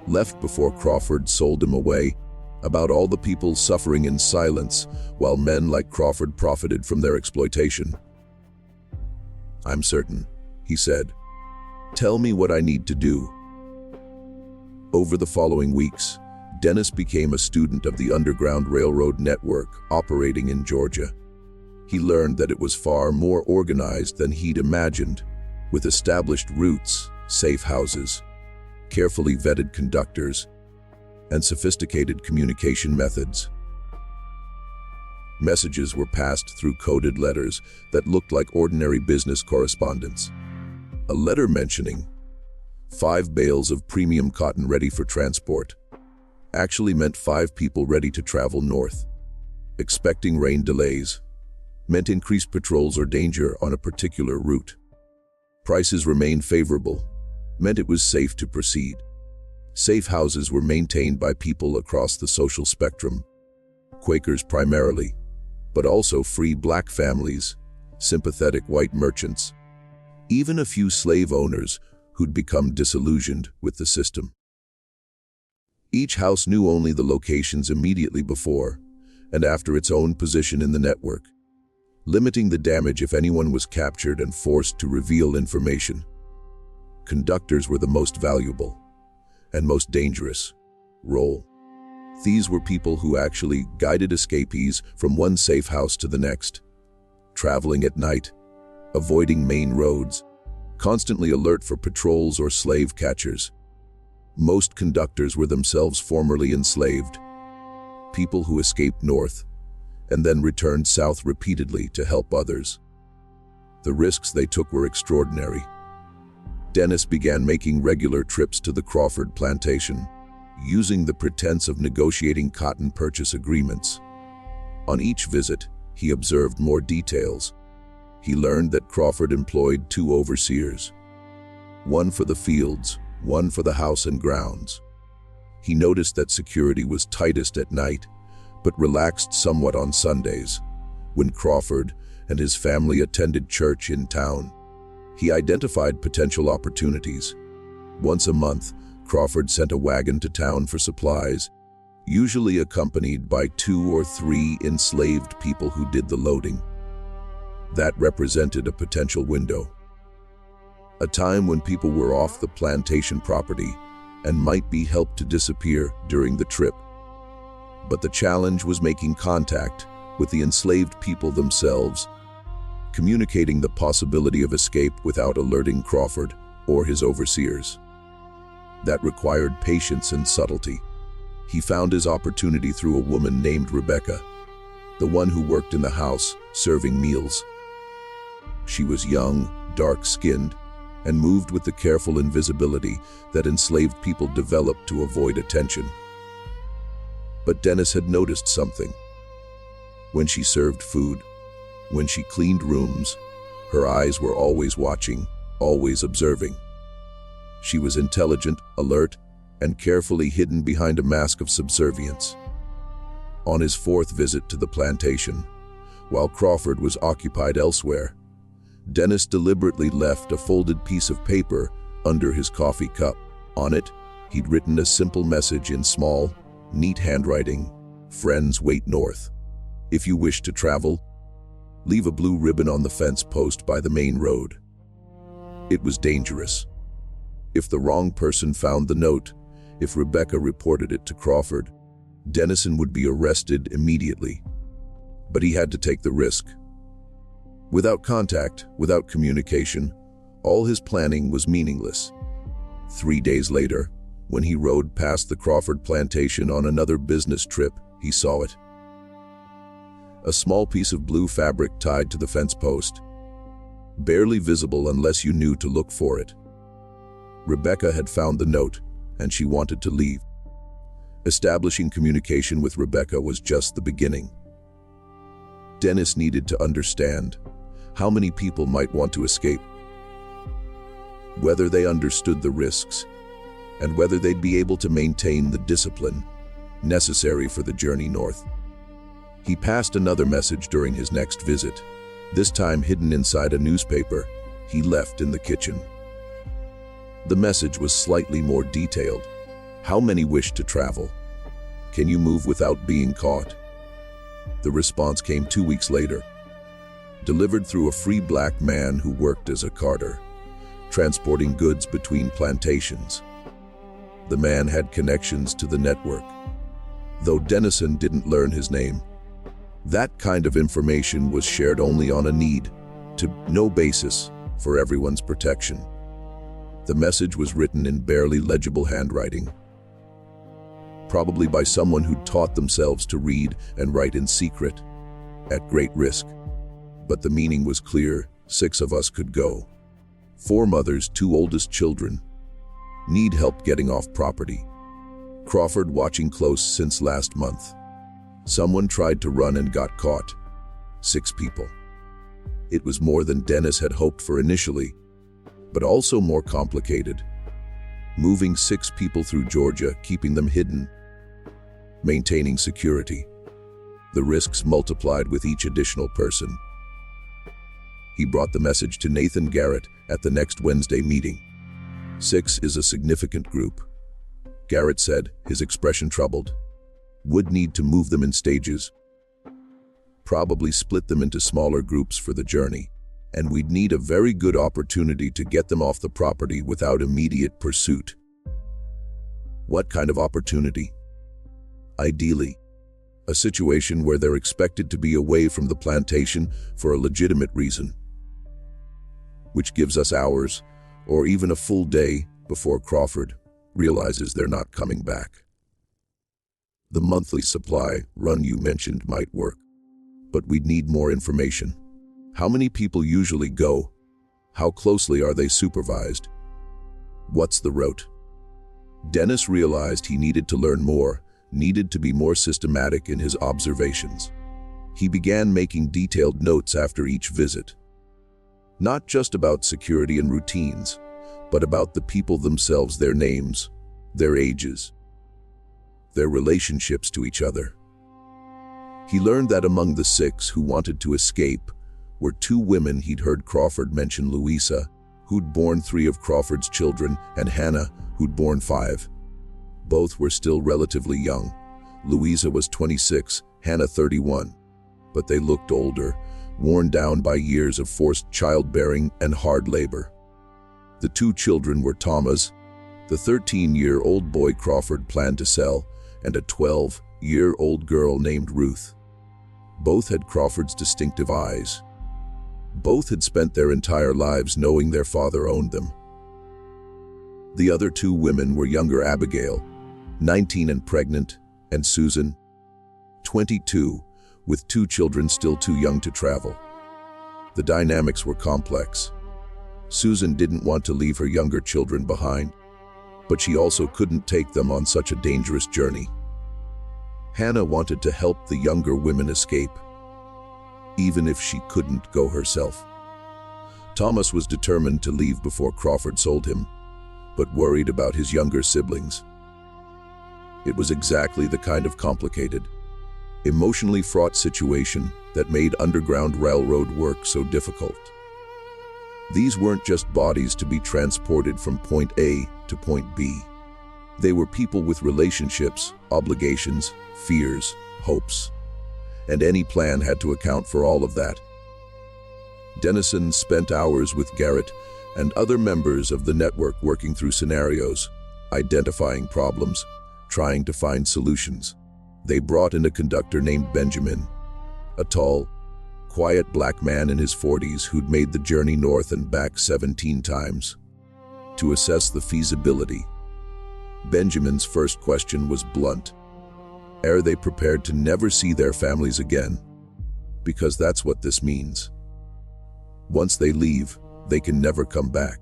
left before Crawford sold him away, about all the people suffering in silence while men like Crawford profited from their exploitation. "I'm certain," he said. "Tell me what I need to do." Over the following weeks, Dennis became a student of the Underground Railroad network operating in Georgia. He learned that it was far more organized than he'd imagined, with established routes, safe houses, carefully vetted conductors, and sophisticated communication methods. Messages were passed through coded letters that looked like ordinary business correspondence. A letter mentioning 5 bales of premium cotton ready for transport actually meant 5 people ready to travel north. expecting rain delays, meant increased patrols or danger on a particular route. Prices remained favorable, meant it was safe to proceed. Safe houses were maintained by people across the social spectrum, Quakers primarily, but also free black families, sympathetic white merchants, even a few slave owners who'd become disillusioned with the system. Each house knew only the locations immediately before and after its own position in the network, limiting the damage if anyone was captured and forced to reveal information. Conductors were the most valuable and most dangerous role. These were people who actually guided escapees from one safe house to the next, traveling at night, avoiding main roads, constantly alert for patrols or slave catchers. Most conductors were themselves formerly enslaved, people who escaped north and then returned south repeatedly to help others. The risks they took were extraordinary. Dennis began making regular trips to the Crawford plantation, using the pretense of negotiating cotton purchase agreements. On each visit, he observed more details. He learned that Crawford employed 2 overseers, one for the fields, one for the house and grounds. He noticed that security was tightest at night, but relaxed somewhat on Sundays, when Crawford and his family attended church in town. He identified potential opportunities. Once a month, Crawford sent a wagon to town for supplies, usually accompanied by 2 or 3 enslaved people who did the loading. That represented a potential window, a time when people were off the plantation property and might be helped to disappear during the trip. But the challenge was making contact with the enslaved people themselves, communicating the possibility of escape without alerting Crawford or his overseers. That required patience and subtlety. He found his opportunity through a woman named Rebecca, the one who worked in the house, serving meals. She was young, dark-skinned, and moved with the careful invisibility that enslaved people developed to avoid attention. But Dennis had noticed something. When she served food, when she cleaned rooms, her eyes were always watching, always observing. She was intelligent, alert, and carefully hidden behind a mask of subservience. On his 4th visit to the plantation, while Crawford was occupied elsewhere, Dennis deliberately left a folded piece of paper under his coffee cup. On it, he'd written a simple message in small, neat handwriting: "Friends wait north. If you wish to travel, leave a blue ribbon on the fence post by the main road." It was dangerous. If the wrong person found the note, if Rebecca reported it to Crawford, Dennison would be arrested immediately. But he had to take the risk. Without contact, without communication, all his planning was meaningless. 3 days later, when he rode past the Crawford plantation on another business trip, he saw it. A small piece of blue fabric tied to the fence post, barely visible unless you knew to look for it. Rebecca had found the note, and she wanted to leave. Establishing communication with Rebecca was just the beginning. Dennis needed to understand how many people might want to escape, whether they understood the risks, and whether they'd be able to maintain the discipline necessary for the journey north. He passed another message during his next visit, this time hidden inside a newspaper he left in the kitchen. The message was slightly more detailed. "How many wish to travel? Can you move without being caught?" The response came 2 weeks later, delivered through a free black man who worked as a carter, transporting goods between plantations. The man had connections to the network, though Dennison didn't learn his name. That kind of information was shared only on a need-to-know basis for everyone's protection. The message was written in barely legible handwriting, probably by someone who'd taught themselves to read and write in secret, at great risk. But the meaning was clear: 6 of us could go. 4 mothers, 2 oldest children. Need help getting off property. Crawford watching close since last month. Someone tried to run and got caught. 6 people. It was more than Dennis had hoped for initially, but also more complicated. Moving 6 people through Georgia, keeping them hidden, maintaining security. The risks multiplied with each additional person. He brought the message to Nathan Garrett at the next Wednesday meeting. 6 is a significant group, Garrett said, his expression troubled. Would need to move them in stages. Probably split them into smaller groups for the journey, and we'd need a very good opportunity to get them off the property without immediate pursuit. What kind of opportunity? Ideally, a situation where they're expected to be away from the plantation for a legitimate reason, which gives us hours or even a full day before Crawford realizes they're not coming back. The monthly supply run you mentioned might work, but we'd need more information. How many people usually go? How closely are they supervised? What's the route? Dennis realized he needed to learn more, needed to be more systematic in his observations. He began making detailed notes after each visit. Not just about security and routines, but about the people themselves, their names, their ages, their relationships to each other. He learned that among the 6 who wanted to escape were 2 women he'd heard Crawford mention: Louisa, who'd borne 3 of Crawford's children, and Hannah, who'd borne 5. Both were still relatively young. Louisa was 26, Hannah 31, but they looked older, worn down by years of forced childbearing and hard labor. The 2 children were Thomas, the 13-year-old boy Crawford planned to sell, and a 12-year-old girl named Ruth. Both had Crawford's distinctive eyes. Both had spent their entire lives knowing their father owned them. The other 2 women were younger Abigail, 19 and pregnant, and Susan, 22, with 2 children still too young to travel. The dynamics were complex. Susan didn't want to leave her younger children behind, but she also couldn't take them on such a dangerous journey. Hannah wanted to help the younger women escape, even if she couldn't go herself. Thomas was determined to leave before Crawford sold him, but worried about his younger siblings. It was exactly the kind of complicated, emotionally fraught situation that made Underground Railroad work so difficult. These weren't just bodies to be transported from point A to point B. They were people with relationships, obligations, fears, hopes. And any plan had to account for all of that. Dennison spent hours with Garrett and other members of the network working through scenarios, identifying problems, trying to find solutions. They brought in a conductor named Benjamin, a tall, quiet black man in his 40s who'd made the journey north and back 17 times, to assess the feasibility. Benjamin's first question was blunt. Are they prepared to never see their families again? Because that's what this means. Once they leave, they can never come back.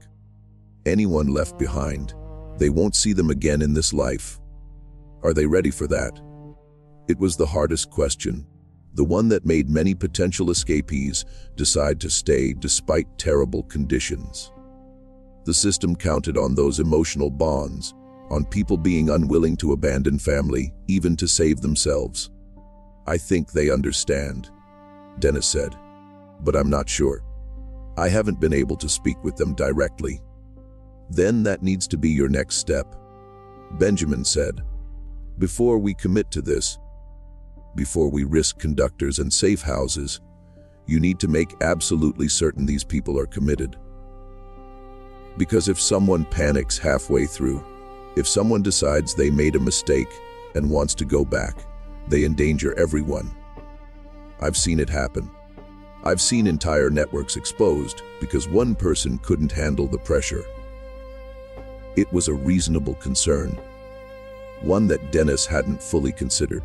Anyone left behind, they won't see them again in this life. Are they ready for that? It was the hardest question, the one that made many potential escapees decide to stay despite terrible conditions. The system counted on those emotional bonds, on people being unwilling to abandon family, even to save themselves. I think they understand, Dennis said, but I'm not sure. I haven't been able to speak with them directly. Then that needs to be your next step, Benjamin said. Before we commit to this, before we risk conductors and safe houses, you need to make absolutely certain these people are committed. Because if someone panics halfway through, if someone decides they made a mistake and wants to go back, they endanger everyone. I've seen it happen. I've seen entire networks exposed because one person couldn't handle the pressure. It was a reasonable concern, one that Dennis hadn't fully considered.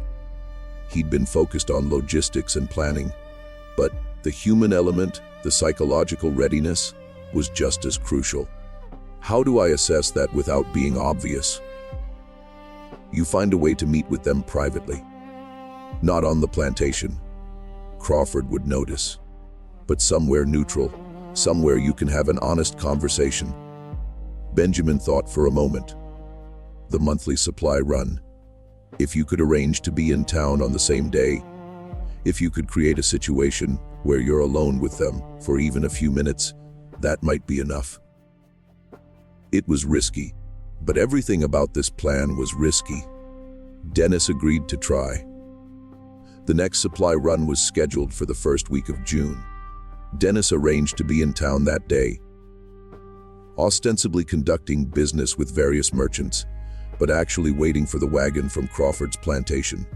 He'd been focused on logistics and planning, but the human element, the psychological readiness, was just as crucial. How do I assess that without being obvious? You find a way to meet with them privately. Not on the plantation. Crawford would notice. But somewhere neutral, somewhere you can have an honest conversation. Benjamin thought for a moment. The monthly supply run. If you could arrange to be in town on the same day, if you could create a situation where you're alone with them for even a few minutes, that might be enough. It was risky, but everything about this plan was risky. Dennis agreed to try. The next supply run was scheduled for the first week of June. Dennis arranged to be in town that day, ostensibly conducting business with various merchants, but actually waiting for the wagon from Crawford's plantation.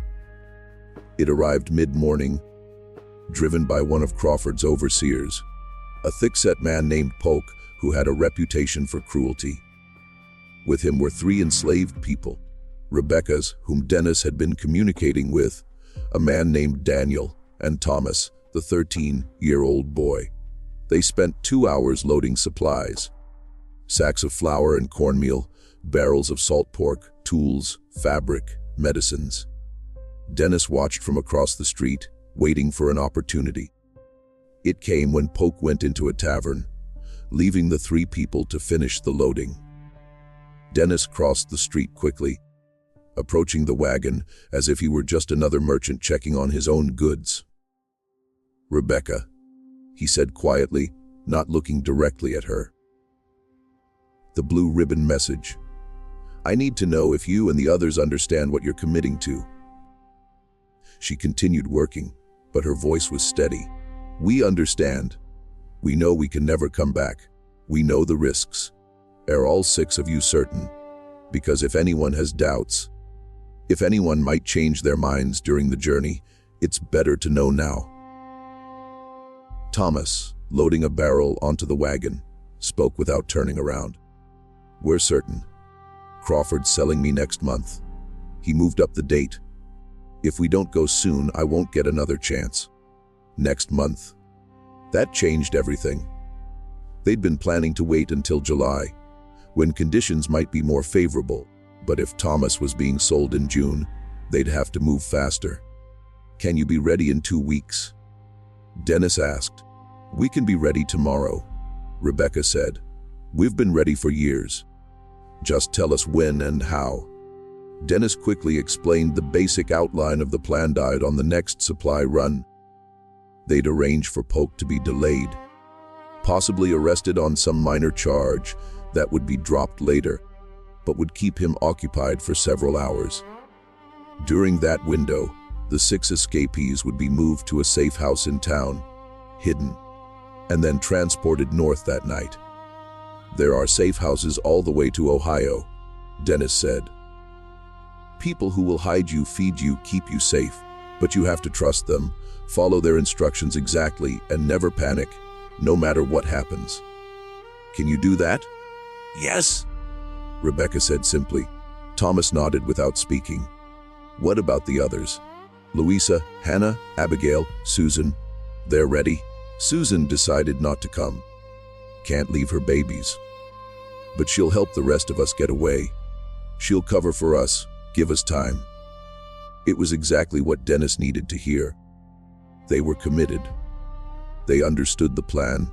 It arrived mid-morning, driven by one of Crawford's overseers, a thick-set man named Polk who had a reputation for cruelty. With him were 3 enslaved people, Rebecca's, whom Dennis had been communicating with, a man named Daniel, and Thomas, the 13-year-old boy. They spent 2 hours loading supplies: sacks of flour and cornmeal, barrels of salt pork, tools, fabric, medicines. Dennis watched from across the street, waiting for an opportunity. It came when Polk went into a tavern, leaving the 3 people to finish the loading. Dennis crossed the street quickly, approaching the wagon as if he were just another merchant checking on his own goods. "Rebecca," he said quietly, not looking directly at her. The blue ribbon message. "I need to know if you and the others understand what you're committing to." She continued working, but her voice was steady. "We understand. We know we can never come back. We know the risks. Are all 6 of you certain? Because if anyone has doubts, if anyone might change their minds during the journey, it's better to know now." Thomas, loading a barrel onto the wagon, spoke without turning around. "We're certain. Crawford's selling me next month. He moved up the date. If we don't go soon, I won't get another chance. Next month." That changed everything. They'd been planning to wait until July, when conditions might be more favorable, but if Thomas was being sold in June, they'd have to move faster. "Can you be ready in 2 weeks?" Dennis asked. "We can be ready tomorrow," Rebecca said. "We've been ready for years. Just tell us when and how." Dennis quickly explained the basic outline of the plan died on the next supply run. They'd arrange for Polk to be delayed, possibly arrested on some minor charge that would be dropped later, but would keep him occupied for several hours. During that window, the 6 escapees would be moved to a safe house in town, hidden, and then transported north that night. "There are safe houses all the way to Ohio," Dennis said. "People who will hide you, feed you, keep you safe, but you have to trust them, follow their instructions exactly, and never panic, no matter what happens. Can you do that?" Yes. Rebecca said simply. Thomas nodded without speaking. "What about the others? Louisa, Hannah, Abigail, Susan? They're ready?" Susan decided not to come. "Can't leave her babies. But she'll help the rest of us get away. She'll cover for us, give us time." It was exactly what Dennis needed to hear. They were committed. They understood the plan,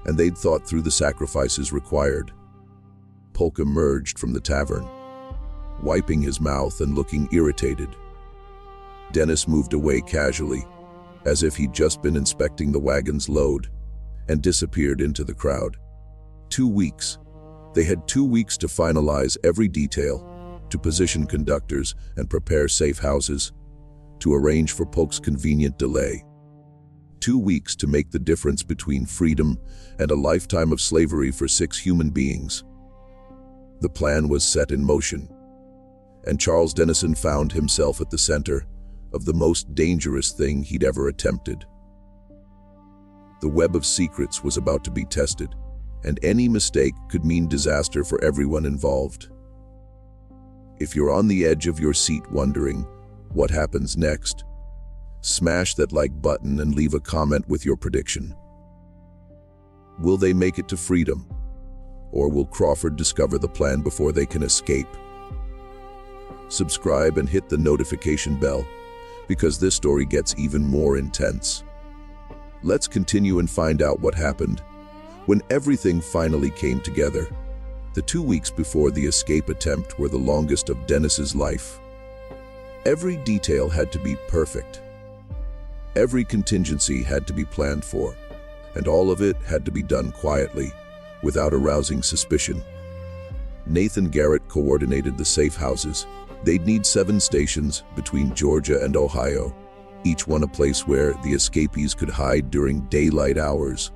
and they'd thought through the sacrifices required. Polk emerged from the tavern, wiping his mouth and looking irritated. Dennis moved away casually, as if he'd just been inspecting the wagon's load, and disappeared into the crowd. 2 weeks. They had 2 weeks to finalize every detail, to position conductors and prepare safe houses, to arrange for Polk's convenient delay. 2 weeks to make the difference between freedom and a lifetime of slavery for 6 human beings. The plan was set in motion, and Charles Dennison found himself at the center of the most dangerous thing he'd ever attempted. The web of secrets was about to be tested, and any mistake could mean disaster for everyone involved. If you're on the edge of your seat wondering what happens next, smash that like button and leave a comment with your prediction. Will they make it to freedom? Or will Crawford discover the plan before they can escape? Subscribe and hit the notification bell because this story gets even more intense. Let's continue and find out what happened when everything finally came together. The 2 weeks before the escape attempt were the longest of Dennis's life. Every detail had to be perfect. Every contingency had to be planned for, and all of it had to be done quietly, without arousing suspicion. Nathan Garrett coordinated the safe houses. They'd need 7 stations between Georgia and Ohio, each one a place where the escapees could hide during daylight hours,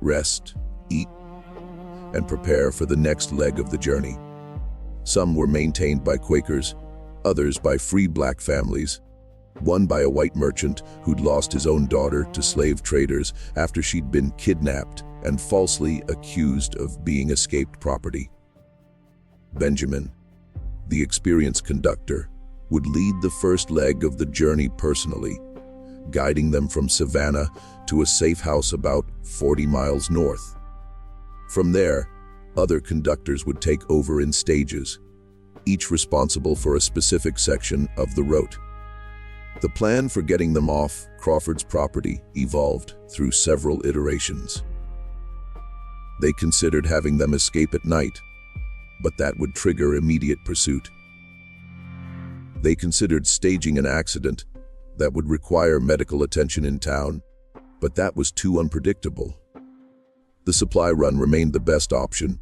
rest, eat, and prepare for the next leg of the journey. Some were maintained by Quakers, others by free black families, one by a white merchant who'd lost his own daughter to slave traders after she'd been kidnapped and falsely accused of being escaped property. Benjamin, the experienced conductor, would lead the first leg of the journey personally, guiding them from Savannah to a safe house about 40 miles north. From there, other conductors would take over in stages, each responsible for a specific section of the route. The plan for getting them off Crawford's property evolved through several iterations. They considered having them escape at night, but that would trigger immediate pursuit. They considered staging an accident that would require medical attention in town, but that was too unpredictable. The supply run remained the best option,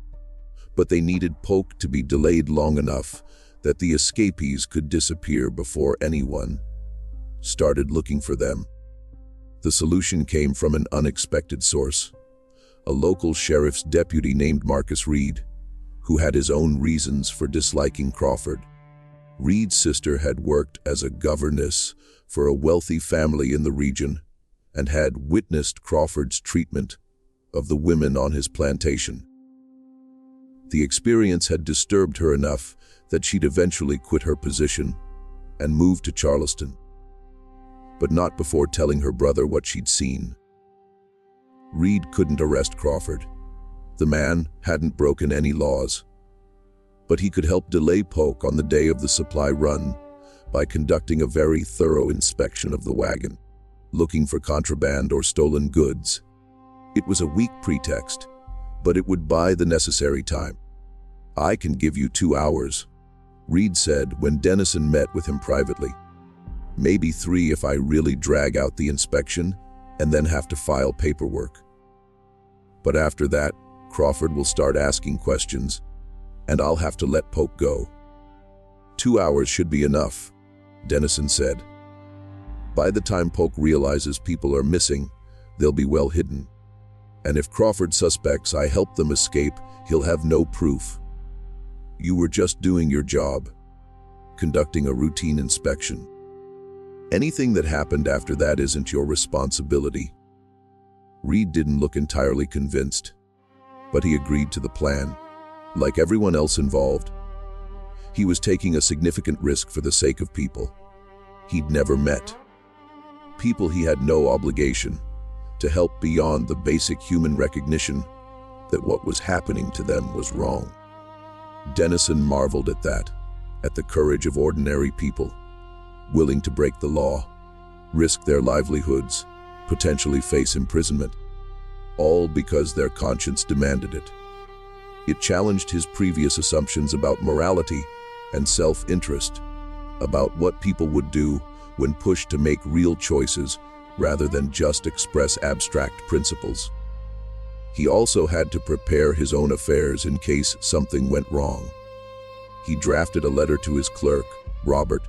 but they needed Polk to be delayed long enough that the escapees could disappear before anyone started looking for them. The solution came from an unexpected source, a local sheriff's deputy named Marcus Reed, who had his own reasons for disliking Crawford. Reed's sister had worked as a governess for a wealthy family in the region and had witnessed Crawford's treatment of the women on his plantation. The experience had disturbed her enough that she'd eventually quit her position and moved to Charleston, but not before telling her brother what she'd seen. Reed couldn't arrest Crawford. The man hadn't broken any laws, but he could help delay Polk on the day of the supply run by conducting a very thorough inspection of the wagon, looking for contraband or stolen goods. It was a weak pretext, but it would buy the necessary time. "I can give you 2 hours," Reed said when Dennison met with him privately. "Maybe 3 if I really drag out the inspection and then have to file paperwork. But after that, Crawford will start asking questions, and I'll have to let Polk go." 2 hours should be enough, Dennison said. "By the time Polk realizes people are missing, they'll be well hidden. And if Crawford suspects I helped them escape, he'll have no proof. You were just doing your job, conducting a routine inspection. Anything that happened after that isn't your responsibility." Reed didn't look entirely convinced, but he agreed to the plan. Like everyone else involved, he was taking a significant risk for the sake of people he'd never met, people he had no obligation to help beyond the basic human recognition that what was happening to them was wrong. Dennison marveled at that, at the courage of ordinary people, willing to break the law, risk their livelihoods, potentially face imprisonment, all because their conscience demanded it. It challenged his previous assumptions about morality and self-interest, about what people would do when pushed to make real choices rather than just express abstract principles. He also had to prepare his own affairs in case something went wrong. He drafted a letter to his clerk, Robert,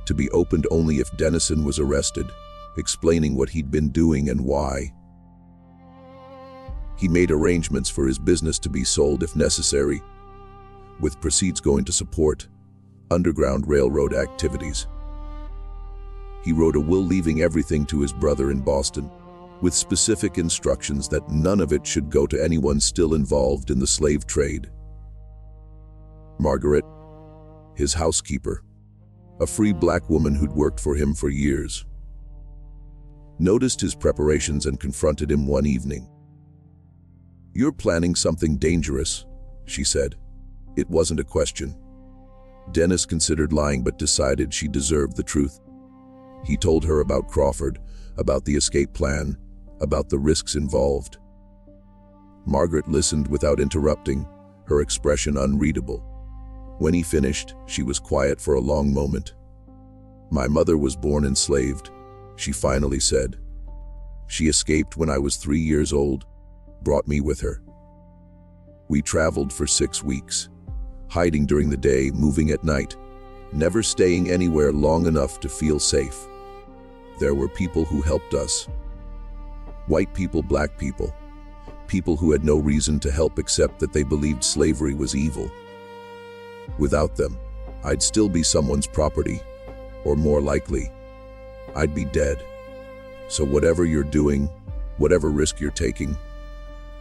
to be opened only if Dennison was arrested, explaining what he'd been doing and why. He made arrangements for his business to be sold if necessary, with proceeds going to support Underground Railroad activities. He wrote a will leaving everything to his brother in Boston, with specific instructions that none of it should go to anyone still involved in the slave trade. Margaret, his housekeeper, a free black woman who'd worked for him for years, noticed his preparations and confronted him one evening. "You're planning something dangerous," she said. It wasn't a question. Dennis considered lying but decided she deserved the truth. He told her about Crawford, about the escape plan, about the risks involved. Margaret listened without interrupting, her expression unreadable. When he finished, she was quiet for a long moment. "My mother was born enslaved," she finally said. "She escaped when I was 3 years old, brought me with her. We traveled for 6 weeks, hiding during the day, moving at night, never staying anywhere long enough to feel safe. There were people who helped us. White people, black people, people who had no reason to help except that they believed slavery was evil. Without them, I'd still be someone's property, or more likely, I'd be dead. So whatever you're doing, whatever risk you're taking,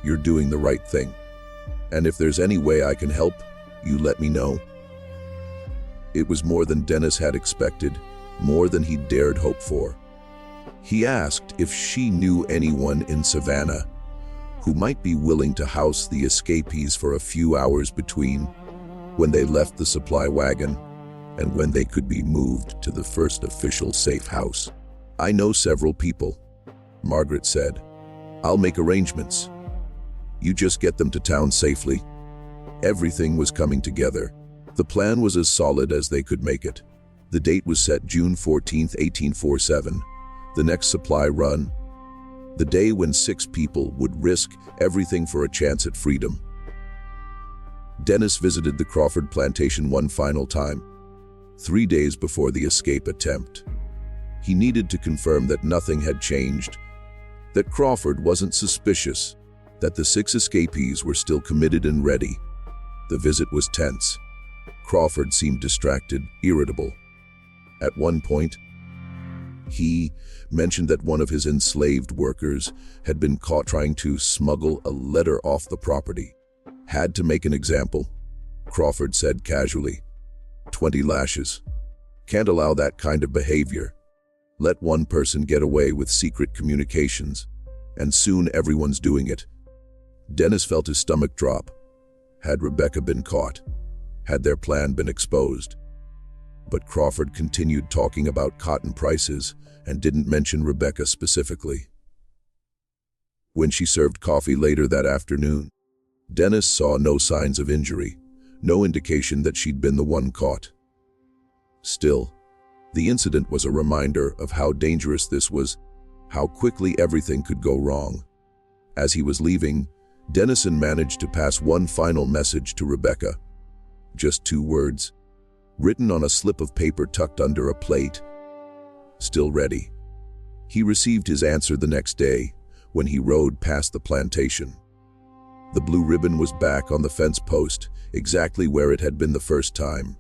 you're doing the right thing. And if there's any way I can help, you let me know." It was more than Dennis had expected, more than he dared hope for. He asked if she knew anyone in Savannah who might be willing to house the escapees for a few hours between when they left the supply wagon and when they could be moved to the first official safe house. "I know several people," Margaret said. "I'll make arrangements. You just get them to town safely." Everything was coming together. The plan was as solid as they could make it. The date was set June 14, 1847, the next supply run, the day when 6 people would risk everything for a chance at freedom. Dennis visited the Crawford plantation one final time, 3 days before the escape attempt. He needed to confirm that nothing had changed, that Crawford wasn't suspicious, that the 6 escapees were still committed and ready. The visit was tense. Crawford seemed distracted, irritable. At one point, he mentioned that one of his enslaved workers had been caught trying to smuggle a letter off the property. "Had to make an example," Crawford said casually. 20 lashes. Can't allow that kind of behavior. Let one person get away with secret communications, and soon everyone's doing it. Dennis felt his stomach drop. Had Rebecca been caught? Had their plan been exposed? But Crawford continued talking about cotton prices and didn't mention Rebecca specifically. When she served coffee later that afternoon, Dennis saw no signs of injury, no indication that she'd been the one caught. Still, the incident was a reminder of how dangerous this was, how quickly everything could go wrong. As he was leaving, Dennison managed to pass one final message to Rebecca. Just 2 words, written on a slip of paper tucked under a plate. "Still ready." He received his answer the next day when he rode past the plantation. The blue ribbon was back on the fence post, exactly where it had been the first time.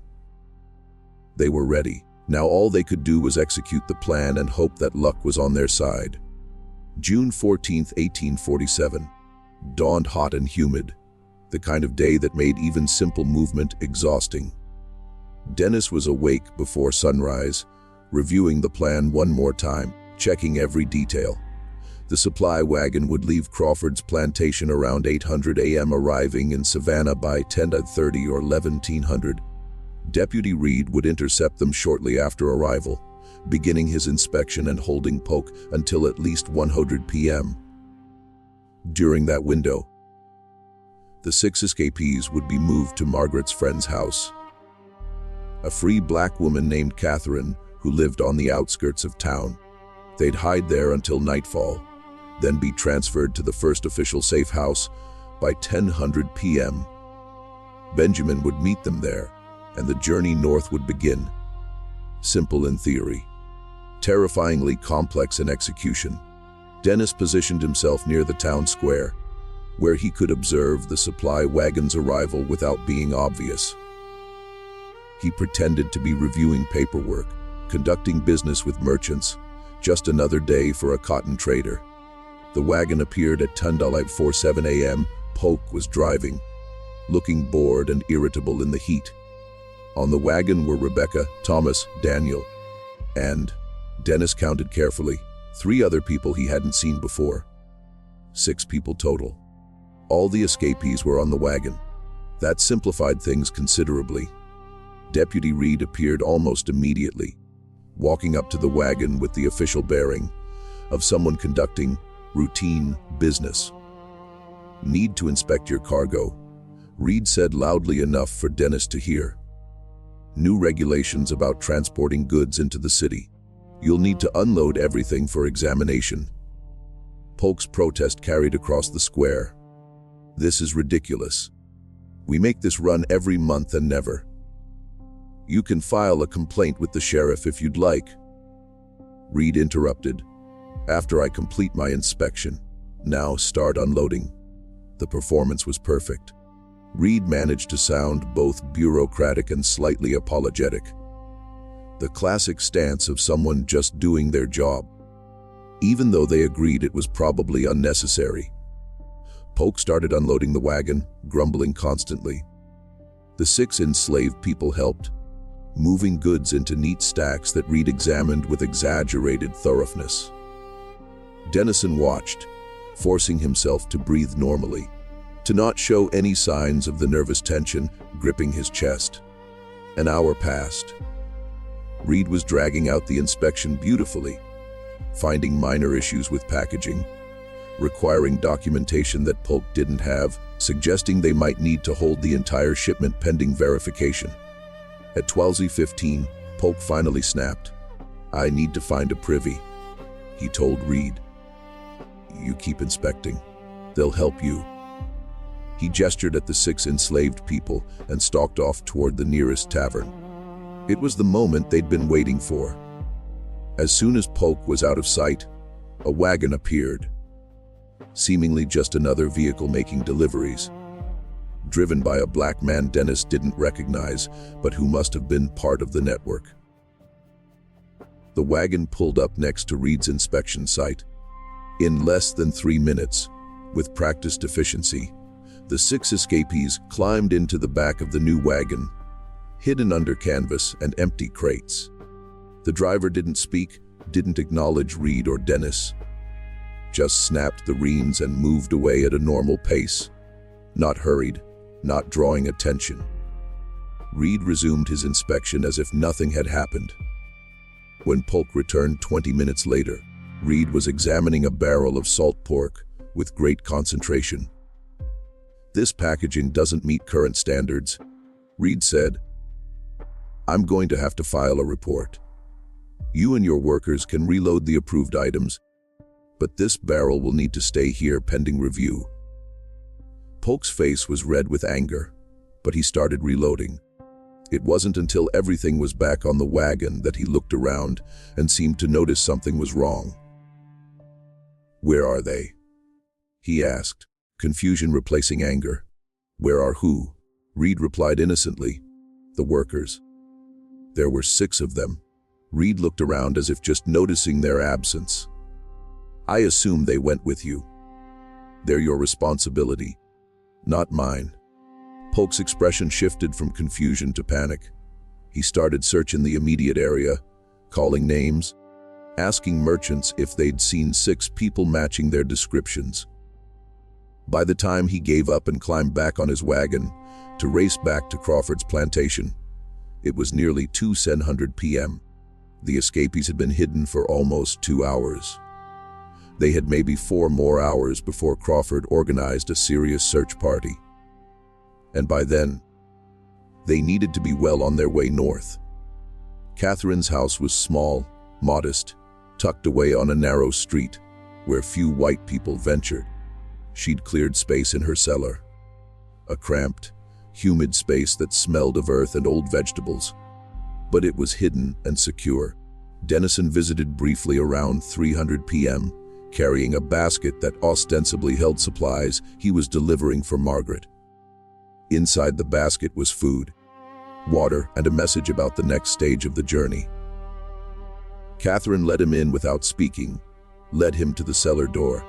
They were ready. Now all they could do was execute the plan and hope that luck was on their side. June 14, 1847, dawned hot and humid, the kind of day that made even simple movement exhausting. Dennis was awake before sunrise, reviewing the plan one more time, checking every detail. The supply wagon would leave Crawford's plantation around 800 a.m., arriving in Savannah by 10:30 or 1100. Deputy Reed would intercept them shortly after arrival, beginning his inspection and holding poke until at least 100 p.m. During that window, the 6 escapees would be moved to Margaret's friend's house, a free black woman named Catherine who lived on the outskirts of town. They'd hide there until nightfall, then be transferred to the first official safe house by 10:00 p.m. Benjamin would meet them there, and the journey north would begin. Simple in theory, terrifyingly complex in execution. Dennis positioned himself near the town square, where he could observe the supply wagon's arrival without being obvious. He pretended to be reviewing paperwork, conducting business with merchants, just another day for a cotton trader. The wagon appeared at 10:47 a.m. Polk was driving, looking bored and irritable in the heat. On the wagon were Rebecca, Thomas, Daniel, and, Dennis counted carefully, 3 other people he hadn't seen before. 6 people total. All the escapees were on the wagon. That simplified things considerably. Deputy Reed appeared almost immediately, walking up to the wagon with the official bearing of someone conducting routine business. "Need to inspect your cargo," Reed said loudly enough for Dennis to hear. "New regulations about transporting goods into the city. You'll need to unload everything for examination." Polk's protest carried across the square. "This is ridiculous. We make this run every month and never." "You can file a complaint with the sheriff if you'd like," Reed interrupted. "After I complete my inspection. Now start unloading." The performance was perfect. Reed managed to sound both bureaucratic and slightly apologetic. The classic stance of someone just doing their job, even though they agreed it was probably unnecessary. Polk started unloading the wagon, grumbling constantly. The 6 enslaved people helped, moving goods into neat stacks that Reed examined with exaggerated thoroughness. Dennison watched, forcing himself to breathe normally, to not show any signs of the nervous tension gripping his chest. An hour passed. Reed was dragging out the inspection beautifully, finding minor issues with packaging, requiring documentation that Polk didn't have, suggesting they might need to hold the entire shipment pending verification. At 12:15, Polk finally snapped. "I need to find a privy," he told Reed. "You keep inspecting. They'll help you." He gestured at the 6 enslaved people and stalked off toward the nearest tavern. It was the moment they'd been waiting for. As soon as Polk was out of sight, a wagon appeared, seemingly just another vehicle making deliveries, driven by a black man Dennis didn't recognize, but who must have been part of the network. The wagon pulled up next to Reed's inspection site. In less than 3 minutes, with practiced efficiency, the 6 escapees climbed into the back of the new wagon, hidden under canvas and empty crates. The driver didn't speak, didn't acknowledge Reed or Dennis, just snapped the reins and moved away at a normal pace, not hurried, not drawing attention. Reed resumed his inspection as if nothing had happened. When Polk returned 20 minutes later, Reed was examining a barrel of salt pork with great concentration. "This packaging doesn't meet current standards," Reed said. "I'm going to have to file a report. You and your workers can reload the approved items, but this barrel will need to stay here pending review." Polk's face was red with anger, but he started reloading. It wasn't until everything was back on the wagon that he looked around and seemed to notice something was wrong. "Where are they?" he asked, confusion replacing anger. "Where are who?" Reed replied innocently. "The workers." There were 6 of them. Reed looked around as if just noticing their absence. "I assume they went with you. They're your responsibility, not mine." Polk's expression shifted from confusion to panic. He started searching the immediate area, calling names, asking merchants if they'd seen 6 people matching their descriptions. By the time he gave up and climbed back on his wagon to race back to Crawford's plantation, it was nearly 2:00 p.m. The escapees had been hidden for almost 2 hours. They had maybe 4 more hours before Crawford organized a serious search party. And by then, they needed to be well on their way north. Catherine's house was small, modest, tucked away on a narrow street where few white people ventured. She'd cleared space in her cellar, a cramped, humid space that smelled of earth and old vegetables. But it was hidden and secure. Dennison visited briefly around 3:00 p.m., carrying a basket that ostensibly held supplies he was delivering for Margaret. Inside the basket was food, water, and a message about the next stage of the journey. Catherine let him in without speaking, led him to the cellar door.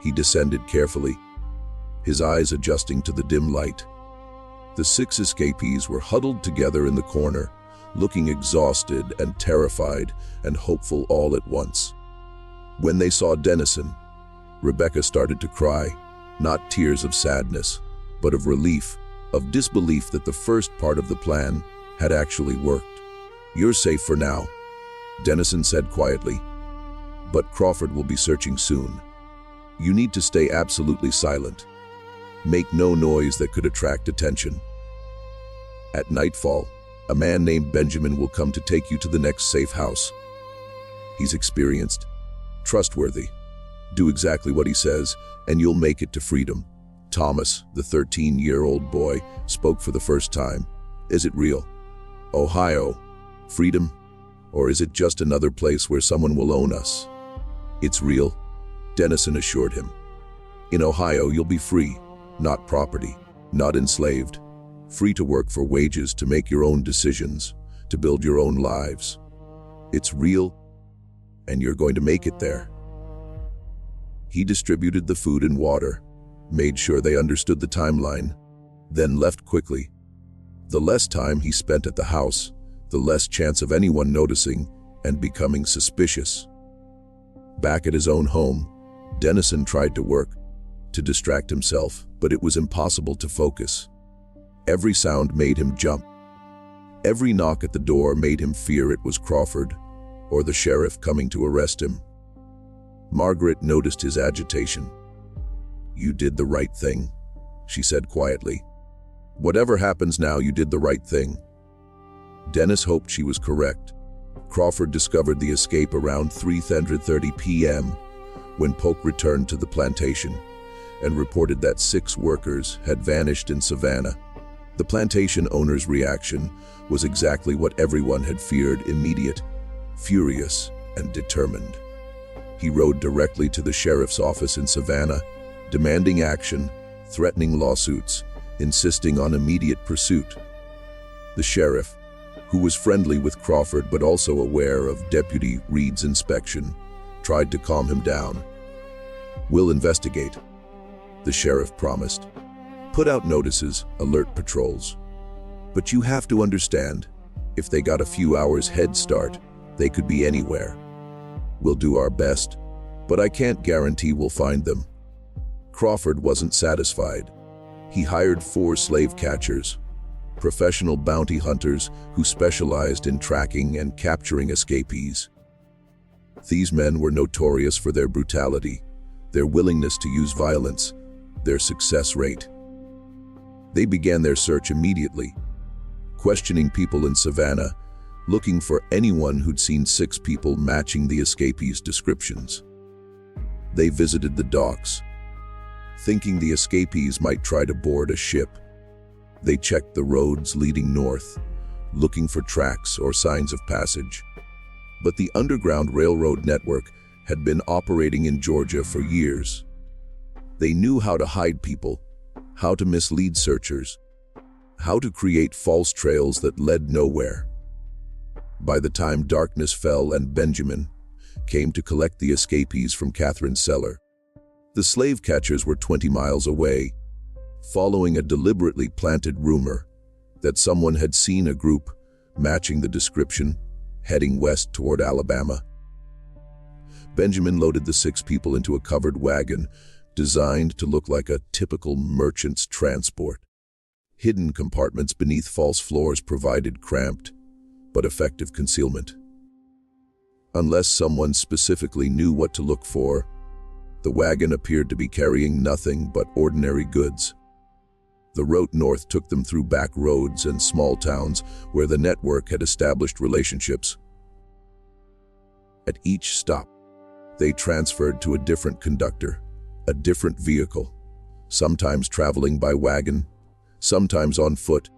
He descended carefully, his eyes adjusting to the dim light. The 6 escapees were huddled together in the corner, looking exhausted and terrified and hopeful all at once. When they saw Dennison, Rebecca started to cry, not tears of sadness, but of relief, of disbelief that the first part of the plan had actually worked. "You're safe for now," Dennison said quietly. But Crawford will be searching soon. You need to stay absolutely silent. Make no noise that could attract attention. At nightfall, a man named Benjamin will come to take you to the next safe house. He's experienced, trustworthy. Do exactly what he says, and you'll make it to freedom. Thomas, the 13-year-old boy, spoke for the first time. Is it real? Ohio, freedom? Or is it just another place where someone will own us? It's real, Dennison assured him. In Ohio, you'll be free, not property, not enslaved. Free to work for wages, to make your own decisions, to build your own lives. It's real, and you're going to make it there. He distributed the food and water, made sure they understood the timeline, then left quickly. The less time he spent at the house, the less chance of anyone noticing and becoming suspicious. Back at his own home, Dennison tried to work, to distract himself, but it was impossible to focus. Every sound made him jump. Every knock at the door made him fear it was Crawford or the sheriff coming to arrest him. Margaret noticed his agitation. You did the right thing, she said quietly. Whatever happens now, you did the right thing. Dennis hoped she was correct. Crawford discovered the escape around 3:30 p.m. when Polk returned to the plantation and reported that 6 workers had vanished in Savannah. The plantation owner's reaction was exactly what everyone had feared: immediate, furious, and determined. He rode directly to the sheriff's office in Savannah, demanding action, threatening lawsuits, insisting on immediate pursuit. The sheriff, who was friendly with Crawford but also aware of Deputy Reed's inspection, tried to calm him down. We'll investigate, the sheriff promised. Put out notices, alert patrols. But you have to understand, if they got a few hours head start, they could be anywhere. We'll do our best, but I can't guarantee we'll find them. Crawford wasn't satisfied. He hired 4 slave catchers, professional bounty hunters who specialized in tracking and capturing escapees. These men were notorious for their brutality, their willingness to use violence, their success rate. They began their search immediately, questioning people in Savannah, looking for anyone who'd seen 6 people matching the escapees' descriptions. They visited the docks, thinking the escapees might try to board a ship. They checked the roads leading north, looking for tracks or signs of passage. But the Underground Railroad network had been operating in Georgia for years. They knew how to hide people, how to mislead searchers, how to create false trails that led nowhere. By the time darkness fell and Benjamin came to collect the escapees from Catherine's cellar, the slave catchers were 20 miles away, following a deliberately planted rumor that someone had seen a group matching the description heading west toward Alabama. Benjamin loaded the 6 people into a covered wagon designed to look like a typical merchant's transport. Hidden compartments beneath false floors provided cramped but effective concealment. Unless someone specifically knew what to look for, the wagon appeared to be carrying nothing but ordinary goods. The route north took them through back roads and small towns where the network had established relationships. At each stop, they transferred to a different conductor, a different vehicle, sometimes traveling by wagon, sometimes on foot,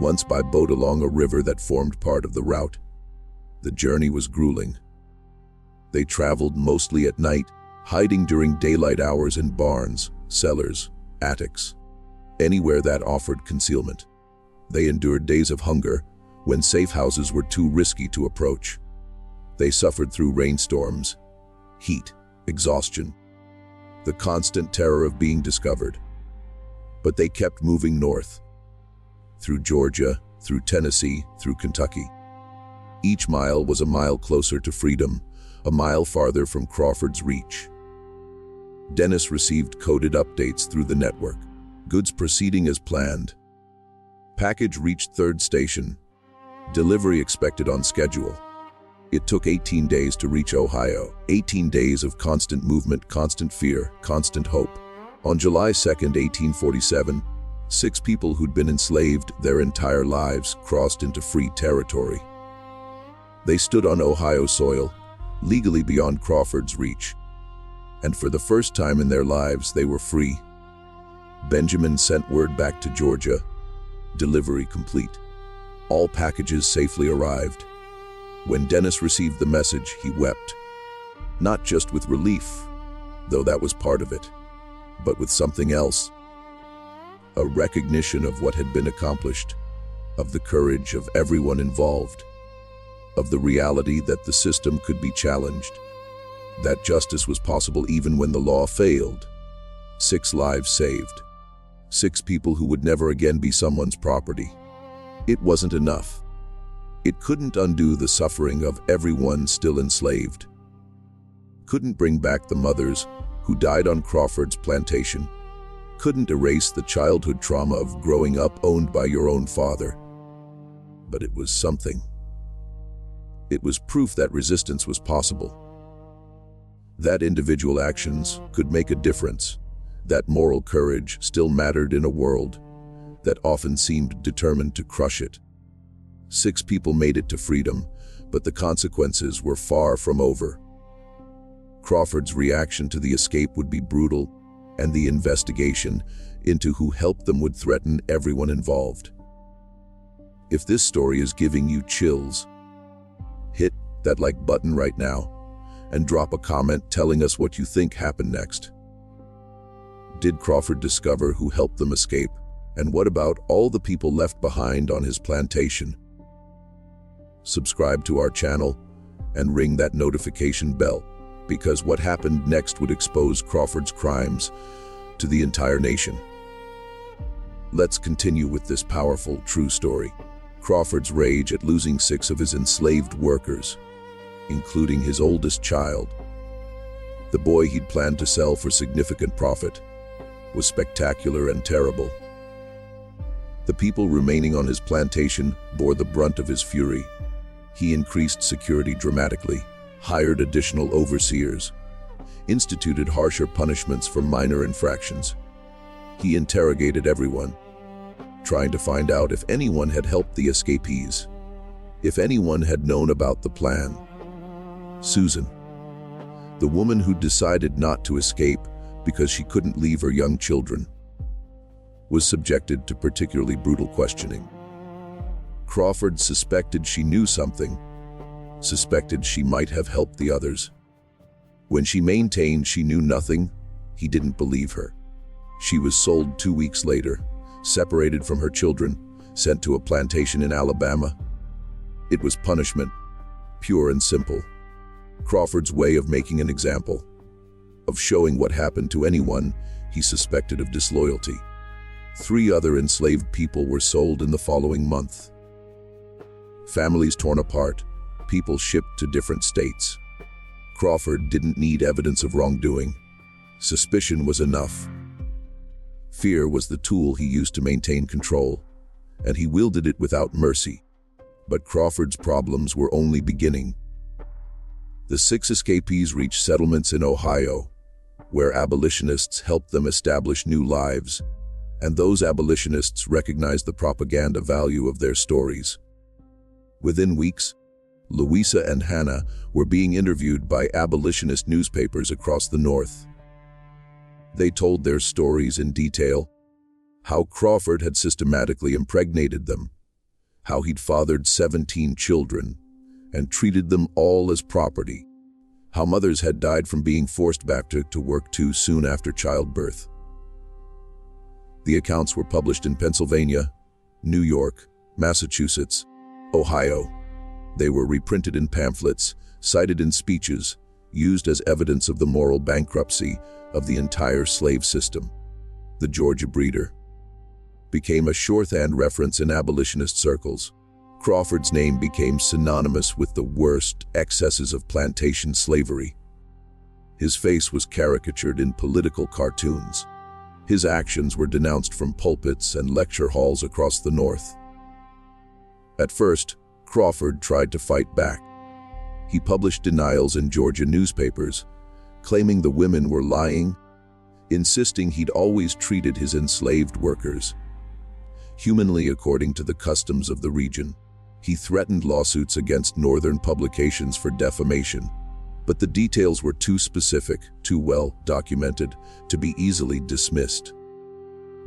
once by boat along a river that formed part of the route. The journey was grueling. They traveled mostly at night, hiding during daylight hours in barns, cellars, attics, anywhere that offered concealment. They endured days of hunger when safe houses were too risky to approach. They suffered through rainstorms, heat, exhaustion, the constant terror of being discovered. But they kept moving north, through Georgia, through Tennessee, through Kentucky. Each mile was a mile closer to freedom, a mile farther from Crawford's reach. Dennis received coded updates through the network. Goods proceeding as planned. Package reached 3rd station. Delivery expected on schedule. It took 18 days to reach Ohio, 18 days of constant movement, constant fear, constant hope. On July 2nd, 1847, 6 people who'd been enslaved their entire lives crossed into free territory. They stood on Ohio soil, legally beyond Crawford's reach. And for the first time in their lives, they were free. Benjamin sent word back to Georgia. Delivery complete. All packages safely arrived. When Dennis received the message, he wept. Not just with relief, though that was part of it, but with something else. A recognition of what had been accomplished, of the courage of everyone involved, of the reality that the system could be challenged, that justice was possible even when the law failed. 6 lives saved. 6 people who would never again be someone's property. It wasn't enough. It couldn't undo the suffering of everyone still enslaved. Couldn't bring back the mothers who died on Crawford's plantation. Couldn't erase the childhood trauma of growing up owned by your own father. But it was something. It was proof that resistance was possible. That individual actions could make a difference. That moral courage still mattered in a world that often seemed determined to crush it. 6 people made it to freedom, but the consequences were far from over. Crawford's reaction to the escape would be brutal, and the investigation into who helped them would threaten everyone involved. If this story is giving you chills, hit that like button right now and drop a comment telling us what you think happened next. Did Crawford discover who helped them escape? And what about all the people left behind on his plantation? Subscribe to our channel and ring that notification bell, because what happened next would expose Crawford's crimes to the entire nation. Let's continue with this powerful, true story. Crawford's rage at losing 6 of his enslaved workers, including his oldest child, the boy he'd planned to sell for significant profit, was spectacular and terrible. The people remaining on his plantation bore the brunt of his fury. He increased security dramatically, hired additional overseers, instituted harsher punishments for minor infractions. He interrogated everyone, trying to find out if anyone had helped the escapees, if anyone had known about the plan. Susan, the woman who decided not to escape because she couldn't leave her young children, was subjected to particularly brutal questioning. Crawford suspected she knew something, suspected she might have helped the others. When she maintained she knew nothing, he didn't believe her. She was sold 2 weeks later, separated from her children, sent to a plantation in Alabama. It was punishment, pure and simple. Crawford's way of making an example, of showing what happened to anyone he suspected of disloyalty. 3 other enslaved people were sold in the following month. Families torn apart, people shipped to different states. Crawford didn't need evidence of wrongdoing. Suspicion was enough. Fear was the tool he used to maintain control, and he wielded it without mercy. But Crawford's problems were only beginning. The 6 escapees reached settlements in Ohio, where abolitionists helped them establish new lives, and those abolitionists recognized the propaganda value of their stories. Within weeks, Louisa and Hannah were being interviewed by abolitionist newspapers across the North. They told their stories in detail, how Crawford had systematically impregnated them, how he'd fathered 17 children and treated them all as property, how mothers had died from being forced back to work too soon after childbirth. The accounts were published in Pennsylvania, New York, Massachusetts, Ohio. They were reprinted in pamphlets, cited in speeches, used as evidence of the moral bankruptcy of the entire slave system. The Georgia Breeder became a shorthand reference in abolitionist circles. Crawford's name became synonymous with the worst excesses of plantation slavery. His face was caricatured in political cartoons. His actions were denounced from pulpits and lecture halls across the North. At first, Crawford tried to fight back. He published denials in Georgia newspapers, claiming the women were lying, insisting he'd always treated his enslaved workers humanly according to the customs of the region. He threatened lawsuits against northern publications for defamation, but the details were too specific, too well documented, to be easily dismissed.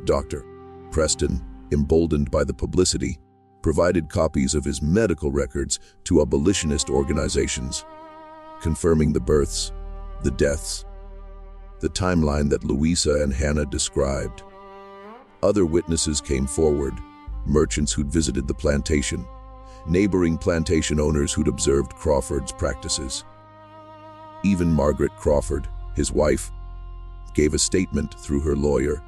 Dr. Preston, emboldened by the publicity, provided copies of his medical records to abolitionist organizations, confirming the births, the deaths, the timeline that Louisa and Hannah described. Other witnesses came forward, merchants who'd visited the plantation, neighboring plantation owners who'd observed Crawford's practices. Even Margaret Crawford, his wife, gave a statement through her lawyer,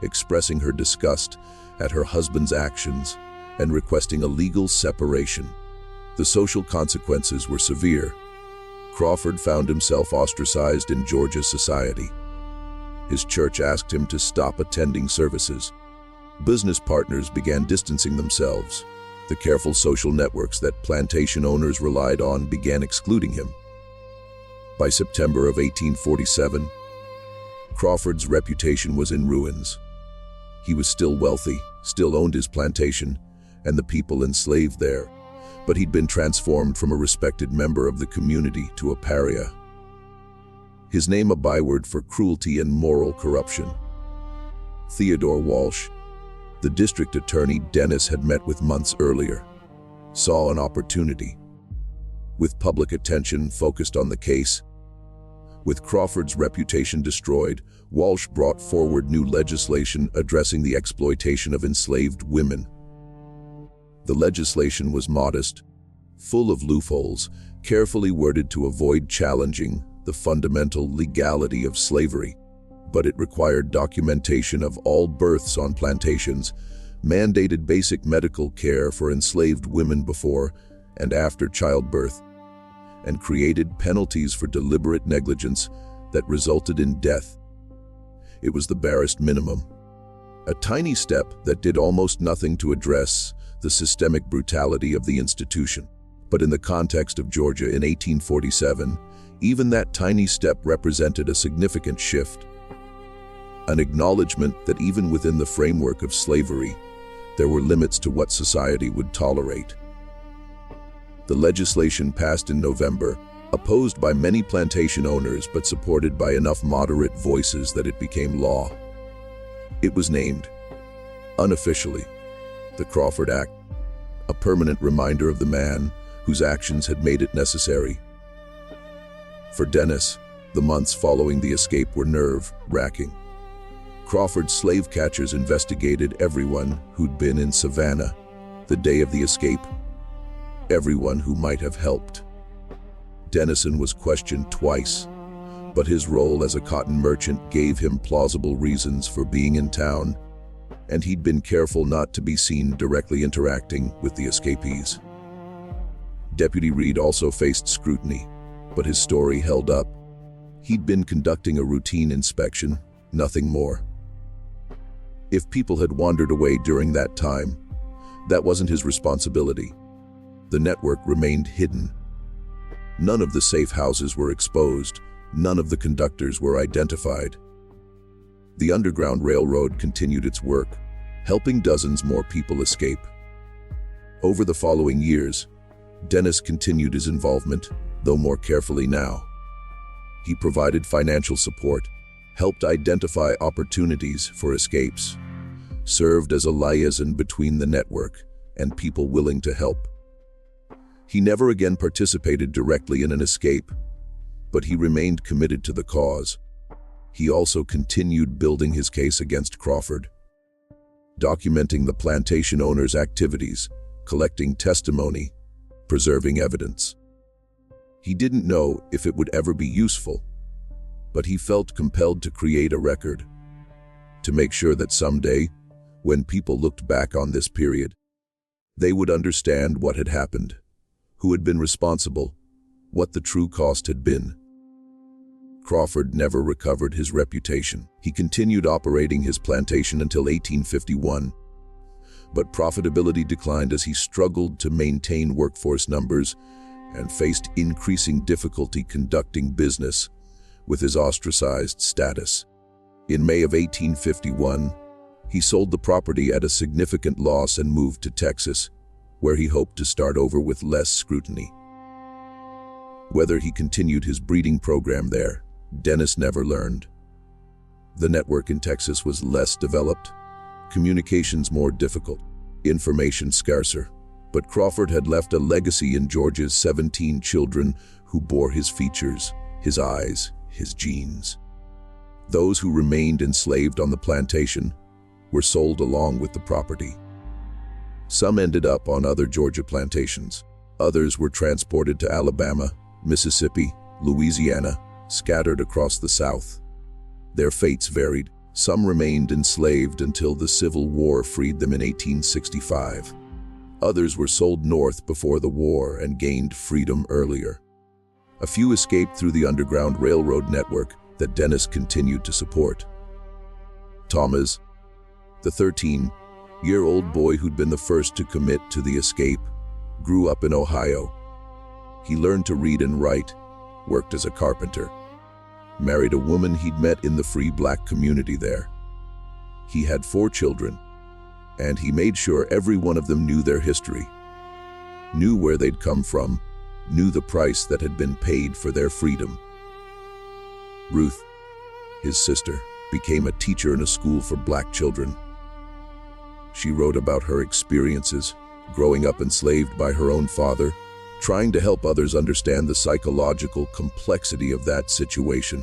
expressing her disgust at her husband's actions and requesting a legal separation. The social consequences were severe. Crawford found himself ostracized in Georgia society. His church asked him to stop attending services. Business partners began distancing themselves. The careful social networks that plantation owners relied on began excluding him. By September of 1847, Crawford's reputation was in ruins. He was still wealthy, still owned his plantation, and the people enslaved there, but he'd been transformed from a respected member of the community to a pariah. His name a byword for cruelty and moral corruption. Theodore Walsh, the district attorney Dennis had met with months earlier, saw an opportunity. With public attention focused on the case, with Crawford's reputation destroyed, Walsh brought forward new legislation addressing the exploitation of enslaved women. The legislation was modest, full of loopholes, carefully worded to avoid challenging the fundamental legality of slavery, but it required documentation of all births on plantations, mandated basic medical care for enslaved women before and after childbirth, and created penalties for deliberate negligence that resulted in death. It was the barest minimum, a tiny step that did almost nothing to address the systemic brutality of the institution. But in the context of Georgia in 1847, even that tiny step represented a significant shift. An acknowledgement that even within the framework of slavery, there were limits to what society would tolerate. The legislation passed in November, opposed by many plantation owners but supported by enough moderate voices that it became law. It was named, unofficially, the Crawford Act, a permanent reminder of the man whose actions had made it necessary. For Dennis, the months following the escape were nerve-wracking. Crawford's slave catchers investigated everyone who'd been in Savannah the day of the escape, everyone who might have helped. Dennison was questioned twice, but his role as a cotton merchant gave him plausible reasons for being in town, and he'd been careful not to be seen directly interacting with the escapees. Deputy Reed also faced scrutiny, but his story held up. He'd been conducting a routine inspection, nothing more. If people had wandered away during that time, that wasn't his responsibility. The network remained hidden. None of the safe houses were exposed. None of the conductors were identified. The Underground Railroad continued its work, helping dozens more people escape. Over the following years, Dennis continued his involvement, though more carefully now. He provided financial support, helped identify opportunities for escapes, served as a liaison between the network and people willing to help. He never again participated directly in an escape, but he remained committed to the cause. He also continued building his case against Crawford, documenting the plantation owner's activities, collecting testimony, preserving evidence. He didn't know if it would ever be useful, but he felt compelled to create a record, to make sure that someday, when people looked back on this period, they would understand what had happened, who had been responsible, what the true cost had been. Crawford never recovered his reputation. He continued operating his plantation until 1851, but profitability declined as he struggled to maintain workforce numbers and faced increasing difficulty conducting business with his ostracized status. In May of 1851, he sold the property at a significant loss and moved to Texas, where he hoped to start over with less scrutiny. Whether he continued his breeding program there, Dennis never learned. The network in Texas was less developed, communications more difficult, information scarcer, but Crawford had left a legacy in Georgia's 17 children who bore his features, his eyes, his genes. Those who remained enslaved on the plantation were sold along with the property. Some ended up on other Georgia plantations. Others were transported to Alabama, Mississippi, Louisiana, scattered across the South. Their fates varied. Some remained enslaved until the Civil War freed them in 1865. Others were sold north before the war and gained freedom earlier. A few escaped through the Underground Railroad network that Dennis continued to support. Thomas, the 13-year-old boy who'd been the first to commit to the escape, grew up in Ohio. He learned to read and write, worked as a carpenter, married a woman he'd met in the free black community there. He had 4 children, and he made sure every one of them knew their history, knew where they'd come from, knew the price that had been paid for their freedom. Ruth, his sister, became a teacher in a school for black children. She wrote about her experiences, growing up enslaved by her own father, trying to help others understand the psychological complexity of that situation,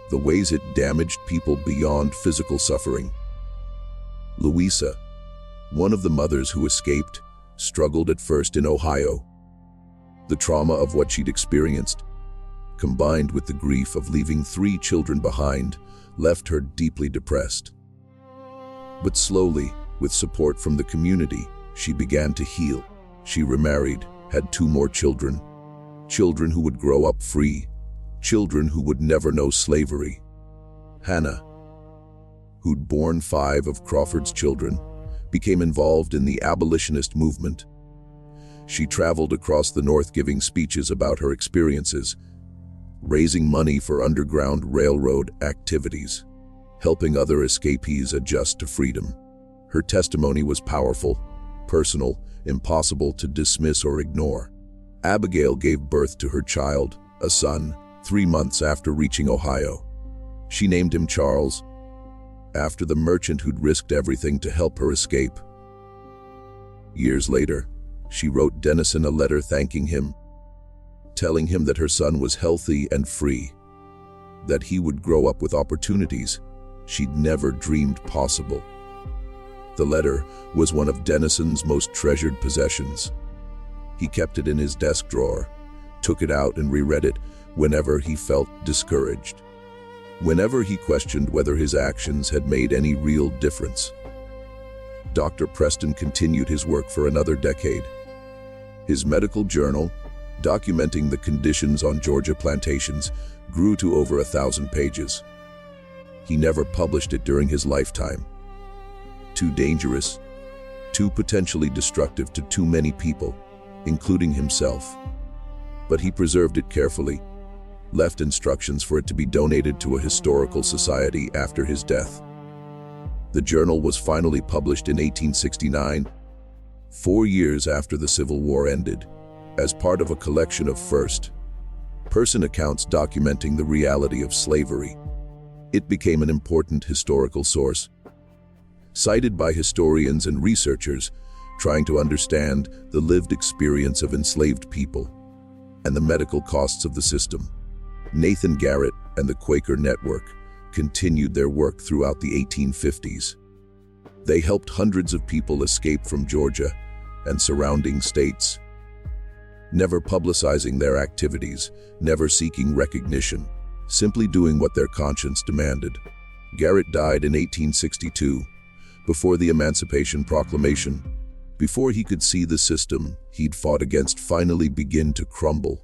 the ways it damaged people beyond physical suffering. Louisa, one of the mothers who escaped, struggled at first in Ohio. The trauma of what she'd experienced, combined with the grief of leaving 3 children behind, left her deeply depressed. But slowly, with support from the community, she began to heal. She remarried, had 2 more children, children who would grow up free, children who would never know slavery. Hannah, who'd borne 5 of Crawford's children, became involved in the abolitionist movement. She traveled across the North giving speeches about her experiences, raising money for Underground Railroad activities, helping other escapees adjust to freedom. Her testimony was powerful, personal, impossible to dismiss or ignore. Abigail gave birth to her child, a son, 3 months after reaching Ohio. She named him Charles, after the merchant who'd risked everything to help her escape. Years later, she wrote Dennison a letter thanking him, telling him that her son was healthy and free, that he would grow up with opportunities she'd never dreamed possible. The letter was one of Dennison's most treasured possessions. He kept it in his desk drawer, took it out and reread it whenever he felt discouraged, whenever he questioned whether his actions had made any real difference. Dr. Preston continued his work for another decade. His medical journal, documenting the conditions on Georgia plantations, grew to over 1,000 pages. He never published it during his lifetime. Too dangerous, too potentially destructive to too many people, including himself. But he preserved it carefully, left instructions for it to be donated to a historical society after his death. The journal was finally published in 1869, 4 years after the Civil War ended, as part of a collection of first-person accounts documenting the reality of slavery. It became an important historical source, cited by historians and researchers trying to understand the lived experience of enslaved people and the medical costs of the system. Nathan Garrett and the Quaker Network continued their work throughout the 1850s. They helped hundreds of people escape from Georgia and surrounding states, never publicizing their activities, never seeking recognition, simply doing what their conscience demanded. Garrett died in 1862, before the Emancipation Proclamation. Before he could see the system he'd fought against finally begin to crumble.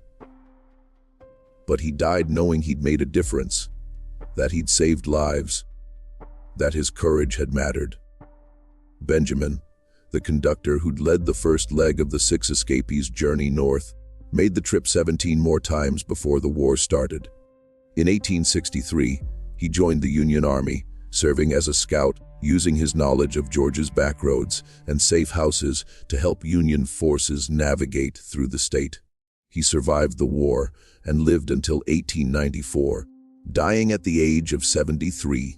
But he died knowing he'd made a difference, that he'd saved lives, that his courage had mattered. Benjamin, the conductor who'd led the first leg of the 6 escapees' journey north, made the trip 17 more times before the war started. In 1863, he joined the Union Army, serving as a scout, using his knowledge of Georgia's backroads and safe houses to help Union forces navigate through the state. He survived the war and lived until 1894, dying at the age of 73.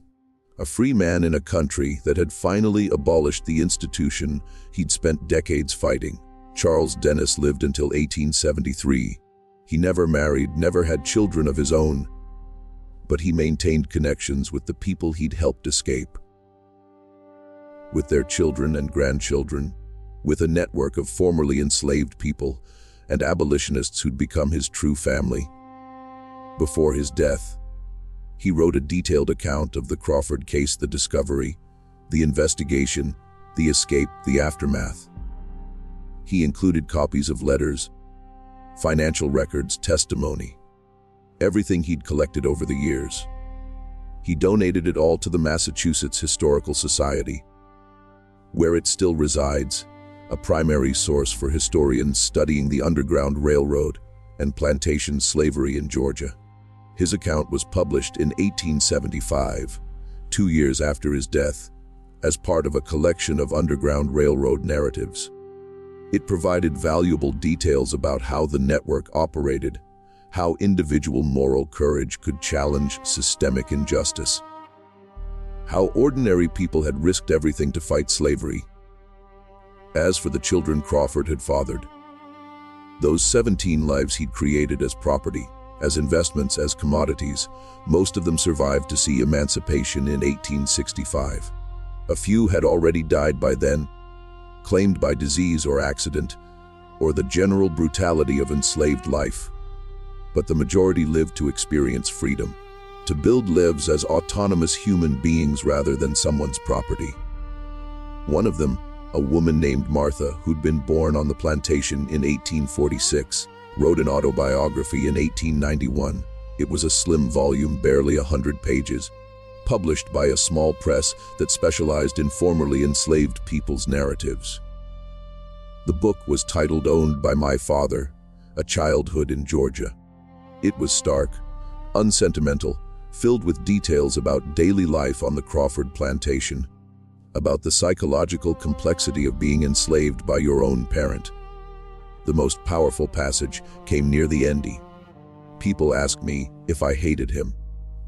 A free man in a country that had finally abolished the institution he'd spent decades fighting. Charles Dennis lived until 1873. He never married, never had children of his own, but he maintained connections with the people he'd helped escape, with their children and grandchildren, with a network of formerly enslaved people and abolitionists who'd become his true family. Before his death, he wrote a detailed account of the Crawford case, the discovery, the investigation, the escape, the aftermath. He included copies of letters, financial records, testimony, everything he'd collected over the years. He donated it all to the Massachusetts Historical Society, where it still resides, a primary source for historians studying the Underground Railroad and plantation slavery in Georgia. His account was published in 1875, 2 years after his death, as part of a collection of Underground Railroad narratives. It provided valuable details about how the network operated, how individual moral courage could challenge systemic injustice, how ordinary people had risked everything to fight slavery. As for the children Crawford had fathered, those 17 lives he'd created as property, as investments, as commodities, most of them survived to see emancipation in 1865. A few had already died by then, claimed by disease or accident, or the general brutality of enslaved life. But the majority lived to experience freedom, to build lives as autonomous human beings rather than someone's property. One of them, a woman named Martha, who'd been born on the plantation in 1846, wrote an autobiography in 1891. It was a slim volume, barely 100 pages, published by a small press that specialized in formerly enslaved people's narratives. The book was titled "Owned by My Father, A Childhood in Georgia." It was stark, unsentimental, filled with details about daily life on the Crawford plantation, about the psychological complexity of being enslaved by your own parent. The most powerful passage came near the end. People ask me if I hated him.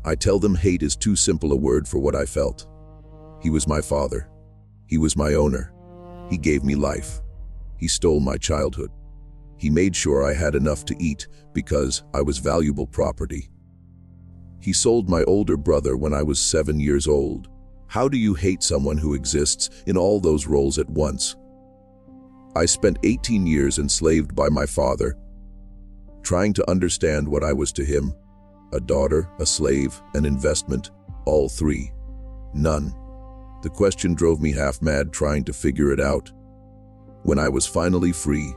I tell them hate is too simple a word for what I felt. He was my father. He was my owner. He gave me life. He stole my childhood. He made sure I had enough to eat because I was valuable property. He sold my older brother when I was 7 years old. How do you hate someone who exists in all those roles at once? I spent 18 years enslaved by my father, trying to understand what I was to him: a daughter, a slave, an investment, all three. None. The question drove me half mad trying to figure it out. When I was finally free,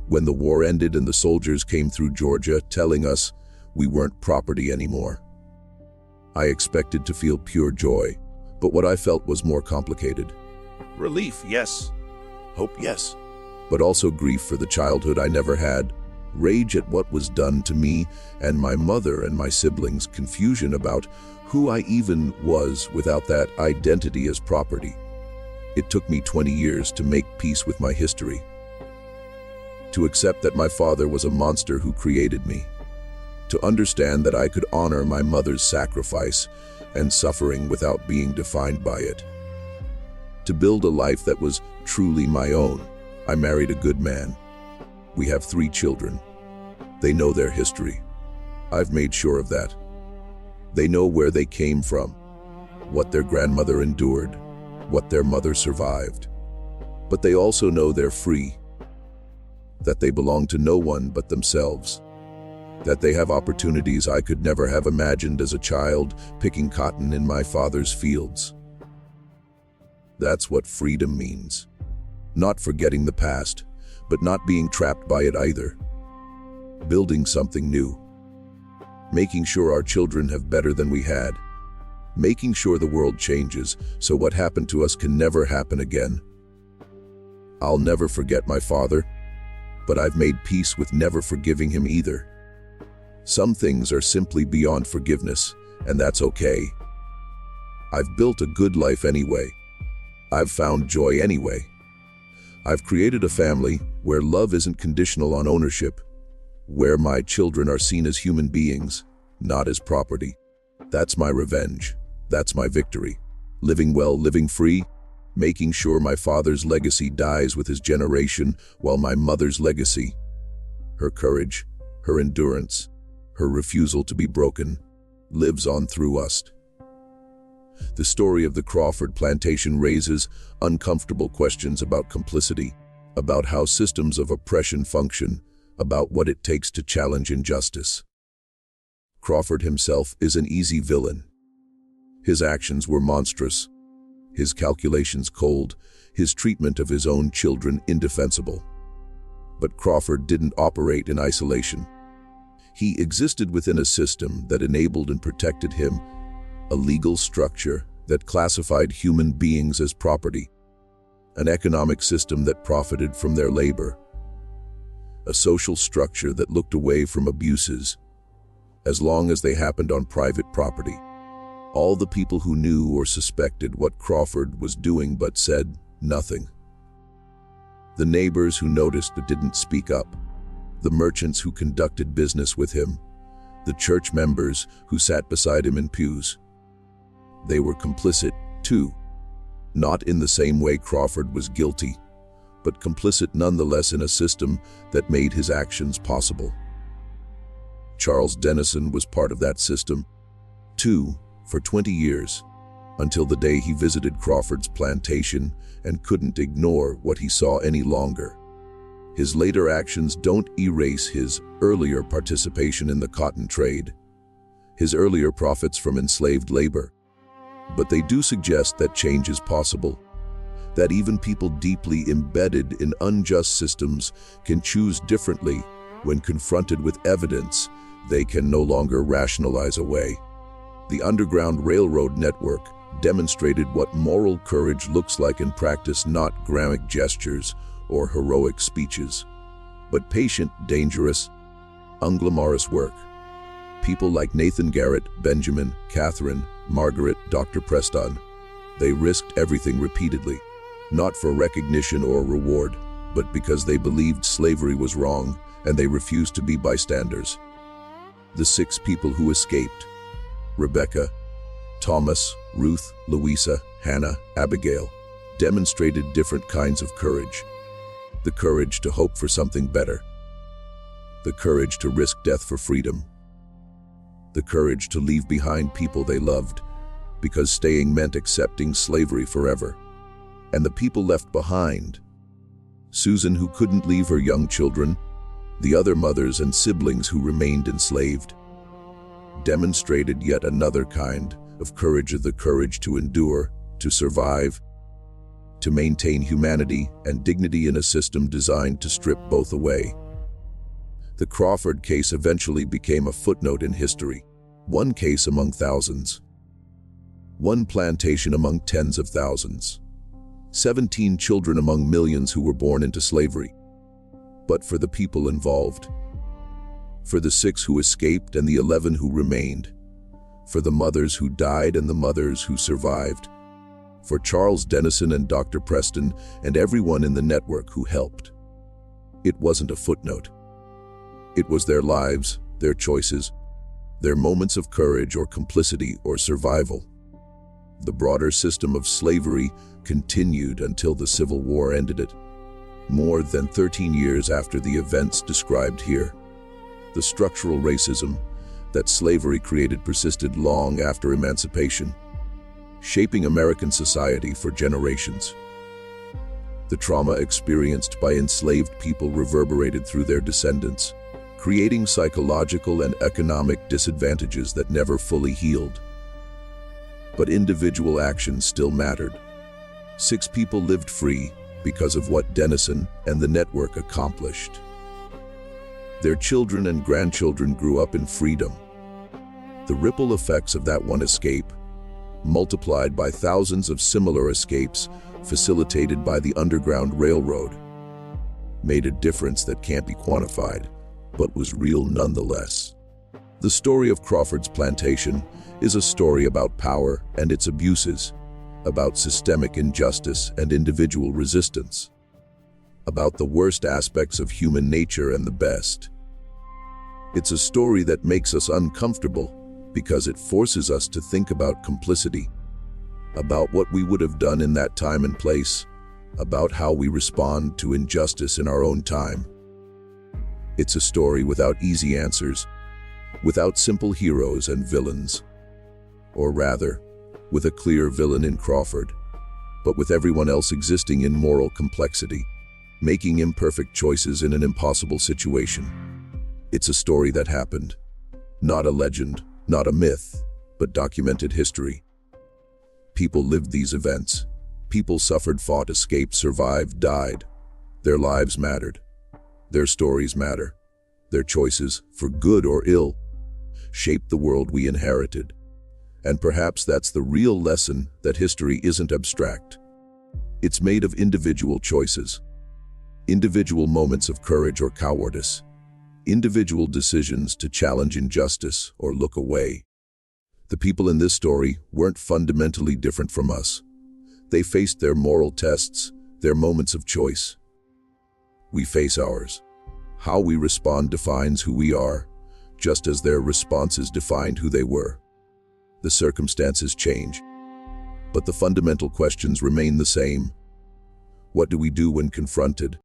when the war ended and the soldiers came through Georgia telling us we weren't property anymore, I expected to feel pure joy, but what I felt was more complicated. Relief, yes. Hope, yes. But also grief for the childhood I never had, rage at what was done to me and my mother and my siblings, confusion about who I even was without that identity as property. It took me 20 years to make peace with my history, to accept that my father was a monster who created me, to understand that I could honor my mother's sacrifice and suffering without being defined by it, to build a life that was truly my own. I married a good man. We have 3 children. They know their history. I've made sure of that. They know where they came from, what their grandmother endured, what their mother survived. But they also know they're free, that they belong to no one but themselves, that they have opportunities I could never have imagined as a child, picking cotton in my father's fields. That's what freedom means. Not forgetting the past, but not being trapped by it either. Building something new. Making sure our children have better than we had. Making sure the world changes so what happened to us can never happen again. I'll never forget my father, but I've made peace with never forgiving him either. Some things are simply beyond forgiveness, and that's okay. I've built a good life anyway. I've found joy anyway. I've created a family where love isn't conditional on ownership, where my children are seen as human beings, not as property. That's my revenge. That's my victory. Living well, living free, making sure my father's legacy dies with his generation while my mother's legacy, her courage, her endurance, her refusal to be broken, lives on through us. The story of the Crawford plantation raises uncomfortable questions about complicity, about how systems of oppression function, about what it takes to challenge injustice. Crawford himself is an easy villain. His actions were monstrous, his calculations cold, his treatment of his own children indefensible. But Crawford didn't operate in isolation. He existed within a system that enabled and protected him, a legal structure that classified human beings as property, an economic system that profited from their labor, a social structure that looked away from abuses, as long as they happened on private property. All the people who knew or suspected what Crawford was doing but said nothing. The neighbors who noticed but didn't speak up, the merchants who conducted business with him, the church members who sat beside him in pews. They were complicit, too. Not in the same way Crawford was guilty, but complicit nonetheless in a system that made his actions possible. Charles Dennison was part of that system, too, for 20 years, until the day he visited Crawford's plantation and couldn't ignore what he saw any longer. His later actions don't erase his earlier participation in the cotton trade, his earlier profits from enslaved labor, but they do suggest that change is possible, that even people deeply embedded in unjust systems can choose differently when confronted with evidence they can no longer rationalize away. The Underground Railroad network demonstrated what moral courage looks like in practice, not graphic gestures or heroic speeches, but patient, dangerous, unglamorous work. People like Nathan Garrett, Benjamin, Catherine, Margaret, Dr. Preston, they risked everything repeatedly, not for recognition or reward, but because they believed slavery was wrong and they refused to be bystanders. The 6 people who escaped, Rebecca, Thomas, Ruth, Louisa, Hannah, Abigail, demonstrated different kinds of courage. The courage to hope for something better. The courage to risk death for freedom. The courage to leave behind people they loved, because staying meant accepting slavery forever. And the people left behind, Susan, who couldn't leave her young children, the other mothers and siblings who remained enslaved, demonstrated yet another kind of courage, the courage to endure, to survive, to maintain humanity and dignity in a system designed to strip both away. The Crawford case eventually became a footnote in history, one case among thousands, one plantation among tens of thousands, 17 children among millions who were born into slavery. But for the people involved, for the 6 who escaped and the 11 who remained, for the mothers who died and the mothers who survived, for Charles Dennison and Dr. Preston and everyone in the network who helped, it wasn't a footnote. It was their lives, their choices, their moments of courage or complicity or survival. The broader system of slavery continued until the Civil War ended it, more than 13 years after the events described here. The structural racism that slavery created persisted long after emancipation, shaping American society for generations. The trauma experienced by enslaved people reverberated through their descendants, creating psychological and economic disadvantages that never fully healed. But individual actions still mattered. 6 people lived free because of what Dennison and the network accomplished. Their children and grandchildren grew up in freedom. The ripple effects of that one escape, multiplied by thousands of similar escapes facilitated by the Underground Railroad, made a difference that can't be quantified, but was real nonetheless. The story of Crawford's plantation is a story about power and its abuses, about systemic injustice and individual resistance, about the worst aspects of human nature and the best. It's a story that makes us uncomfortable because it forces us to think about complicity, about what we would have done in that time and place, about how we respond to injustice in our own time. It's a story without easy answers, without simple heroes and villains, or rather, with a clear villain in Crawford, but with everyone else existing in moral complexity, making imperfect choices in an impossible situation. It's a story that happened, not a legend, not a myth, but documented history. People lived these events. People suffered, fought, escaped, survived, died. Their lives mattered. Their stories matter. Their choices, for good or ill, shaped the world we inherited. And perhaps that's the real lesson, that history isn't abstract. It's made of individual choices, individual moments of courage or cowardice, individual decisions to challenge injustice or look away. The people in this story weren't fundamentally different from us. They faced their moral tests, their moments of choice. We face ours. How we respond defines who we are, just as their responses defined who they were. The circumstances change, but the fundamental questions remain the same. What do we do when confronted?